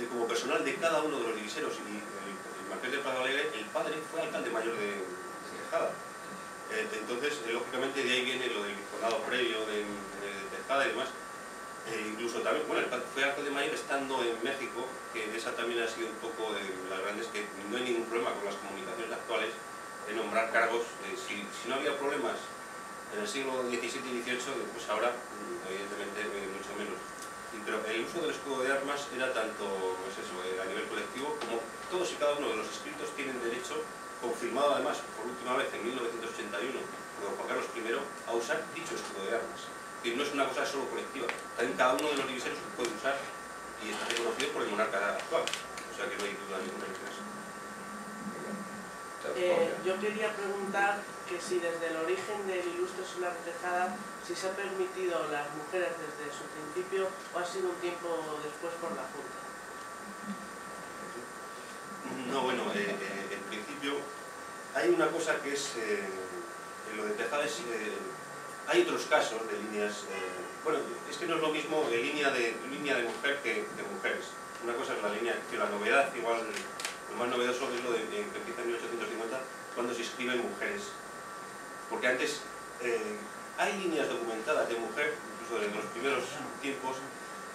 como personal de cada uno de los diviseros, y el Marqués de Prado Alegre, el padre fue alcalde mayor de Tejada. Entonces, lógicamente de ahí viene lo del vizconado previo de Tejada y demás. Incluso también, bueno, fue alcalde mayor estando en México, que esa también ha sido un poco de las grandes, que no hay ningún problema con las comunicaciones actuales de nombrar cargos. Si no había problemas en el siglo XVII y XVIII, pues ahora, evidentemente, mucho menos. Pero el uso del escudo de armas era tanto, pues eso, a nivel colectivo, como todos y cada uno de los escritos tienen derecho, confirmado además por última vez en 1981 por Juan Carlos I, a usar dicho escudo de armas. Que no es una cosa solo colectiva, también cada uno de los divisarios puede usar y está reconocido por el monarca actual, o sea que no hay duda ninguna en eso. Yo quería preguntar que si desde el origen del ilustre solar de Tejada, si se ha permitido a las mujeres desde su principio o ha sido un tiempo después por la Junta. No, bueno, en principio hay una cosa que es, en lo de Tejada es... hay otros casos de líneas, bueno, es que no es lo mismo de línea de mujer que de mujeres. Una cosa es la línea, que la novedad, igual, lo más novedoso es lo de que empieza en 1850, cuando se escriben mujeres. Porque antes hay líneas documentadas de mujer, incluso desde los primeros tiempos,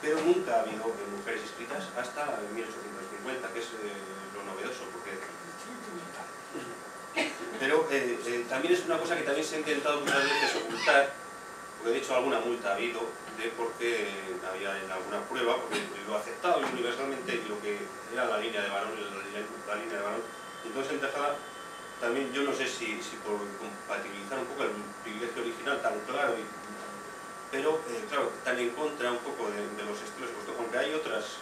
pero nunca ha habido mujeres escritas hasta 1850, que es lo novedoso, porque... Pero también es una cosa que también se ha intentado muchas veces ocultar, porque de hecho alguna multa ha habido, porque había en alguna prueba, porque lo aceptado universalmente y lo que era la línea de varón, la línea de varón. Entonces en Tejada también, yo no sé si por compatibilizar un poco el privilegio original tan claro, pero claro, tan en contra un poco de los estilos, aunque hay otras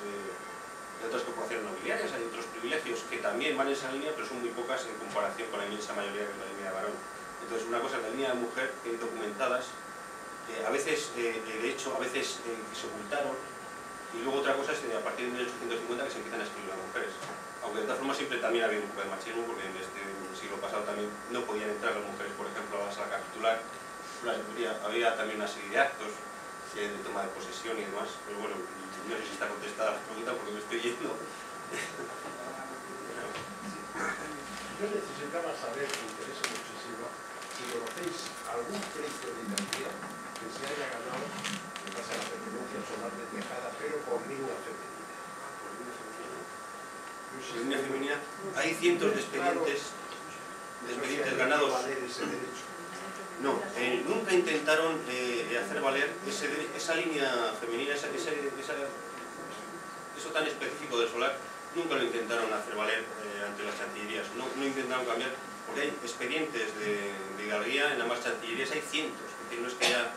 corporaciones nobiliarias, hay otros privilegios que también van en esa línea, pero son muy pocas en comparación con la inmensa mayoría que es la línea de varón. Entonces una cosa es la línea de mujer, que hay documentadas, a veces, de hecho, a veces se ocultaron, y luego otra cosa es a partir de 1850 que se empiezan a escribir las mujeres. Aunque de todas formas siempre también ha habido un poco de machismo, porque en este siglo pasado también no podían entrar las mujeres, por ejemplo, a la sala capitular. Había también una serie de actos de toma de posesión y demás, pero bueno, no sé si está contestada la pregunta porque me estoy yendo. Yo necesitaba saber, me interesa muchísimo, si conocéis algún pleito de dinastía que se haya ganado, que pasa la pertenencia solar de Tejada, pero por línea femenina. Por línea femenina, hay cientos de expedientes ganados. No, nunca intentaron hacer valer esa línea femenina, eso tan específico del solar, nunca lo intentaron hacer valer ante las chancillerías, no intentaron cambiar, porque hay expedientes de hidalguía en ambas chancillerías, hay cientos, es decir, no es que haya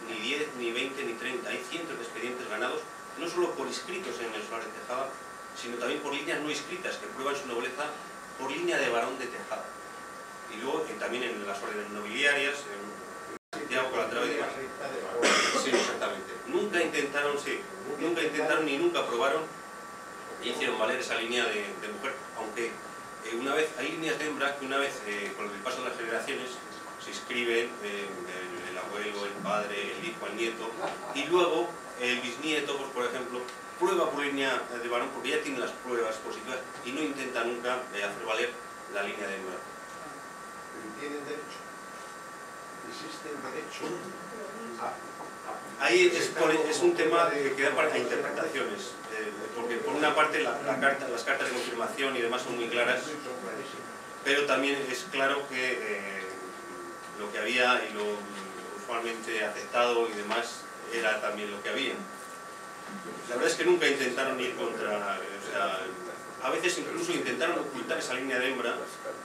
ni 10, ni 20, ni 30, hay cientos de expedientes ganados, no solo por inscritos en el solar de Tejada, sino también por líneas no inscritas que prueban su nobleza por línea de varón de Tejada. Y luego también en las órdenes nobiliarias, en Santiago, Calatrava y demás. Sí, exactamente. Nunca intentaron ni nunca probaron y hicieron valer esa línea de mujer, aunque una vez hay líneas de hembra que una vez con el paso de las generaciones se inscriben el abuelo, el padre, el hijo, el nieto, y luego el bisnieto, pues, por ejemplo, prueba por línea de varón porque ya tiene las pruebas positivas y no intenta nunca hacer valer la línea de hembra. ¿Tienen derecho? ¿Existen derecho a...? Ahí es un tema que da para interpretaciones, porque por una parte las cartas de confirmación y demás son muy claras, pero también es claro que lo que había y lo usualmente aceptado y demás era también lo que había. La verdad es que nunca intentaron ir contra... a veces incluso intentaron ocultar esa línea de hembra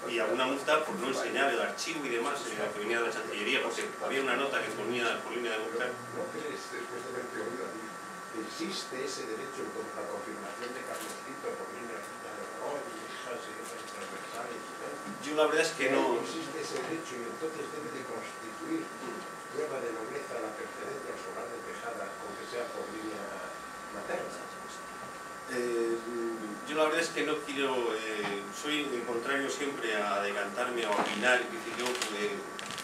y alguna multa por no enseñar el archivo y demás que venía de la Chancillería, porque había una nota que ponía por línea de mujer. ¿No crees, después de haberte oído a ti, que existe ese derecho en contra la confirmación de Carlos V por línea de varón, hijas y otras transversales? Yo la verdad es que no... Existe ese derecho y entonces debe de constituir prueba de nobleza la pertenencia al solar de Tejada, aunque sea por línea materna. Yo la verdad es que no quiero, soy el contrario siempre a decantarme o a opinar, es decir, yo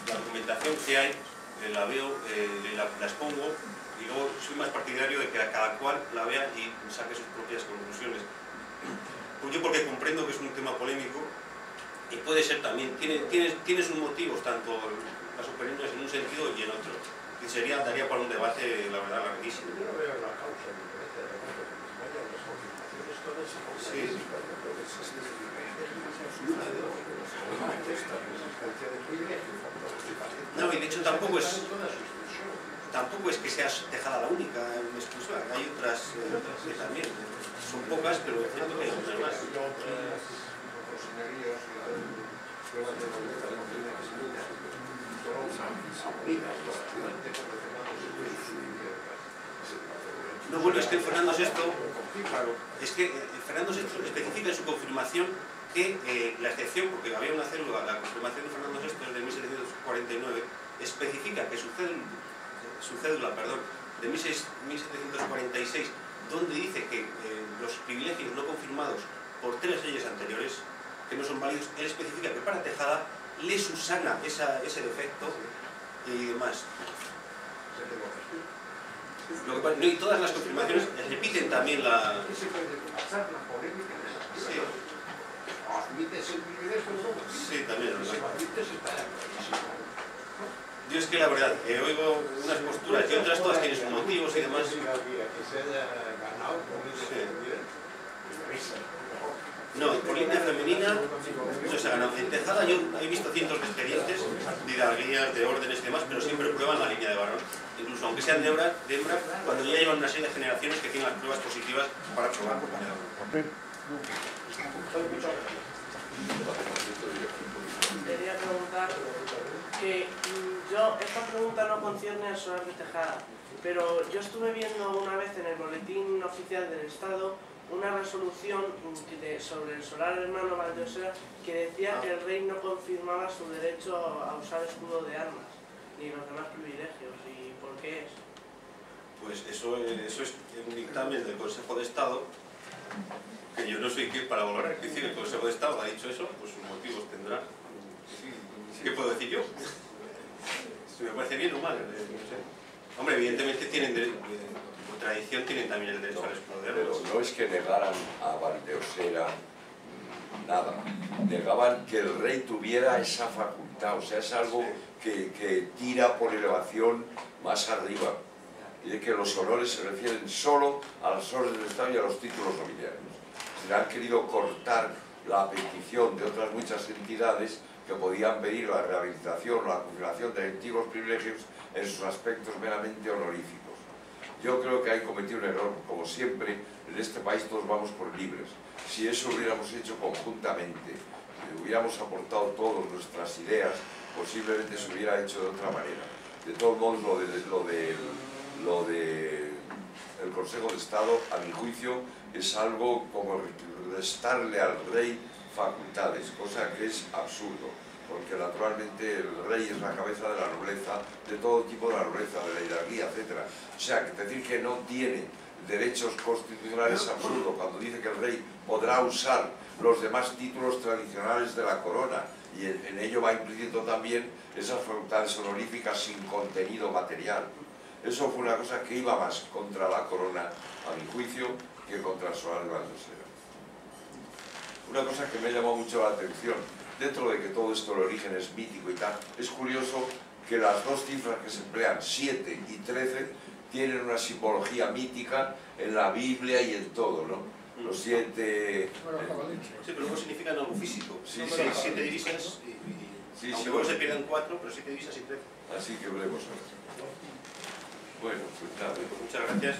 la documentación que hay la veo, la expongo y luego soy más partidario de que cada cual la vea y saque sus propias conclusiones. Pues yo porque comprendo que es un tema polémico y puede ser también, tiene sus motivos, tanto las opiniones en un sentido y en otro. Y daría para un debate, la verdad, larguísimo. Yo no veo la causa de diferencia de la España, las confirmaciones todas y Sí. No, y de hecho tampoco es que sea Tejada la única exclusiva, hay otras que también son pocas, pero es cierto que hay otras más. No, bueno, es que Fernando VI, claro, es que Fernando VI especifica en su confirmación que la excepción, porque había una célula, la confirmación de Fernando VI es de 1749, especifica que su cédula de 1746, donde dice que los privilegios no confirmados por 3 leyes anteriores, que no son válidos, él especifica que para Tejada le subsana ese defecto y demás. Lo que pasa, no, y todas las confirmaciones repiten también la... Se puede pasar la polémica de esa Sí. ¿Admites el privilegio o no? Sí, también. Si lo admites está clarísimo. Yo es que la verdad, oigo unas posturas y otras todas tienen sus motivos y demás. Que se haya ganado por eso. No, por línea femenina no se ha ganado. En Tejada yo he visto cientos de expedientes, de hidalguías, de órdenes y demás, pero siempre prueban la línea de varón. Incluso aunque sean de hembra, cuando ya llevan una serie de generaciones que tienen las pruebas positivas para probar. Quería preguntar que esta pregunta no concierne al solar de Tejada, pero yo estuve viendo una vez en el boletín oficial del Estado una resolución sobre el solar hermano Valdosera que decía que el rey no confirmaba su derecho a usar escudo de armas ni los demás privilegios. ¿Y por qué es? Pues eso es un dictamen del Consejo de Estado, que yo no soy quien para valorar. Es decir, el Consejo de Estado ha dicho eso, pues sus motivos tendrá. ¿Qué puedo decir yo? Si me parece bien o mal, no sé. Hombre, evidentemente tienen por tradición tienen también el derecho al escudo de armas. Pero no es que negaran a Valdosera nada, negaban que el rey tuviera esa facultad, o sea, es algo que tira por elevación más arriba, y de que los honores se refieren solo a las órdenes del Estado y a los títulos nobiliarios. Se han querido cortar la petición de otras muchas entidades que podían pedir la rehabilitación o la confirmación de antiguos privilegios en sus aspectos meramente honoríficos. Yo creo que hay cometido un error, como siempre, en este país todos vamos por libres. Si eso lo hubiéramos hecho conjuntamente, hubiéramos aportado todas nuestras ideas, posiblemente se hubiera hecho de otra manera. De todos modos, lo de el Consejo de Estado, a mi juicio, es algo como restarle al rey facultades, cosa que es absurdo, porque naturalmente el rey es la cabeza de la nobleza, de todo tipo de la nobleza, de la hidalguía, etc. O sea, que decir que no tiene derechos constitucionales es absurdo, cuando dice que el rey podrá usar los demás títulos tradicionales de la corona, y en ello va incluyendo también esas facultades honoríficas sin contenido material. Eso fue una cosa que iba más contra la corona, a mi juicio, que contra el solar de Valdosera. Una cosa que me ha llamado mucho la atención, dentro de que todo esto el origen es mítico y tal, es curioso que las dos cifras que se emplean, 7 y 13, tienen una simbología mítica en la Biblia y en todo, ¿no? Los 7... Sí, pero luego significan algo físico. Sí, no, sí, 7 divisas sí, aunque sí, luego bueno. se pierdan 4, pero 7 divisas y 13. Así que veremos ahora. Bueno, pues nada. Muchas gracias.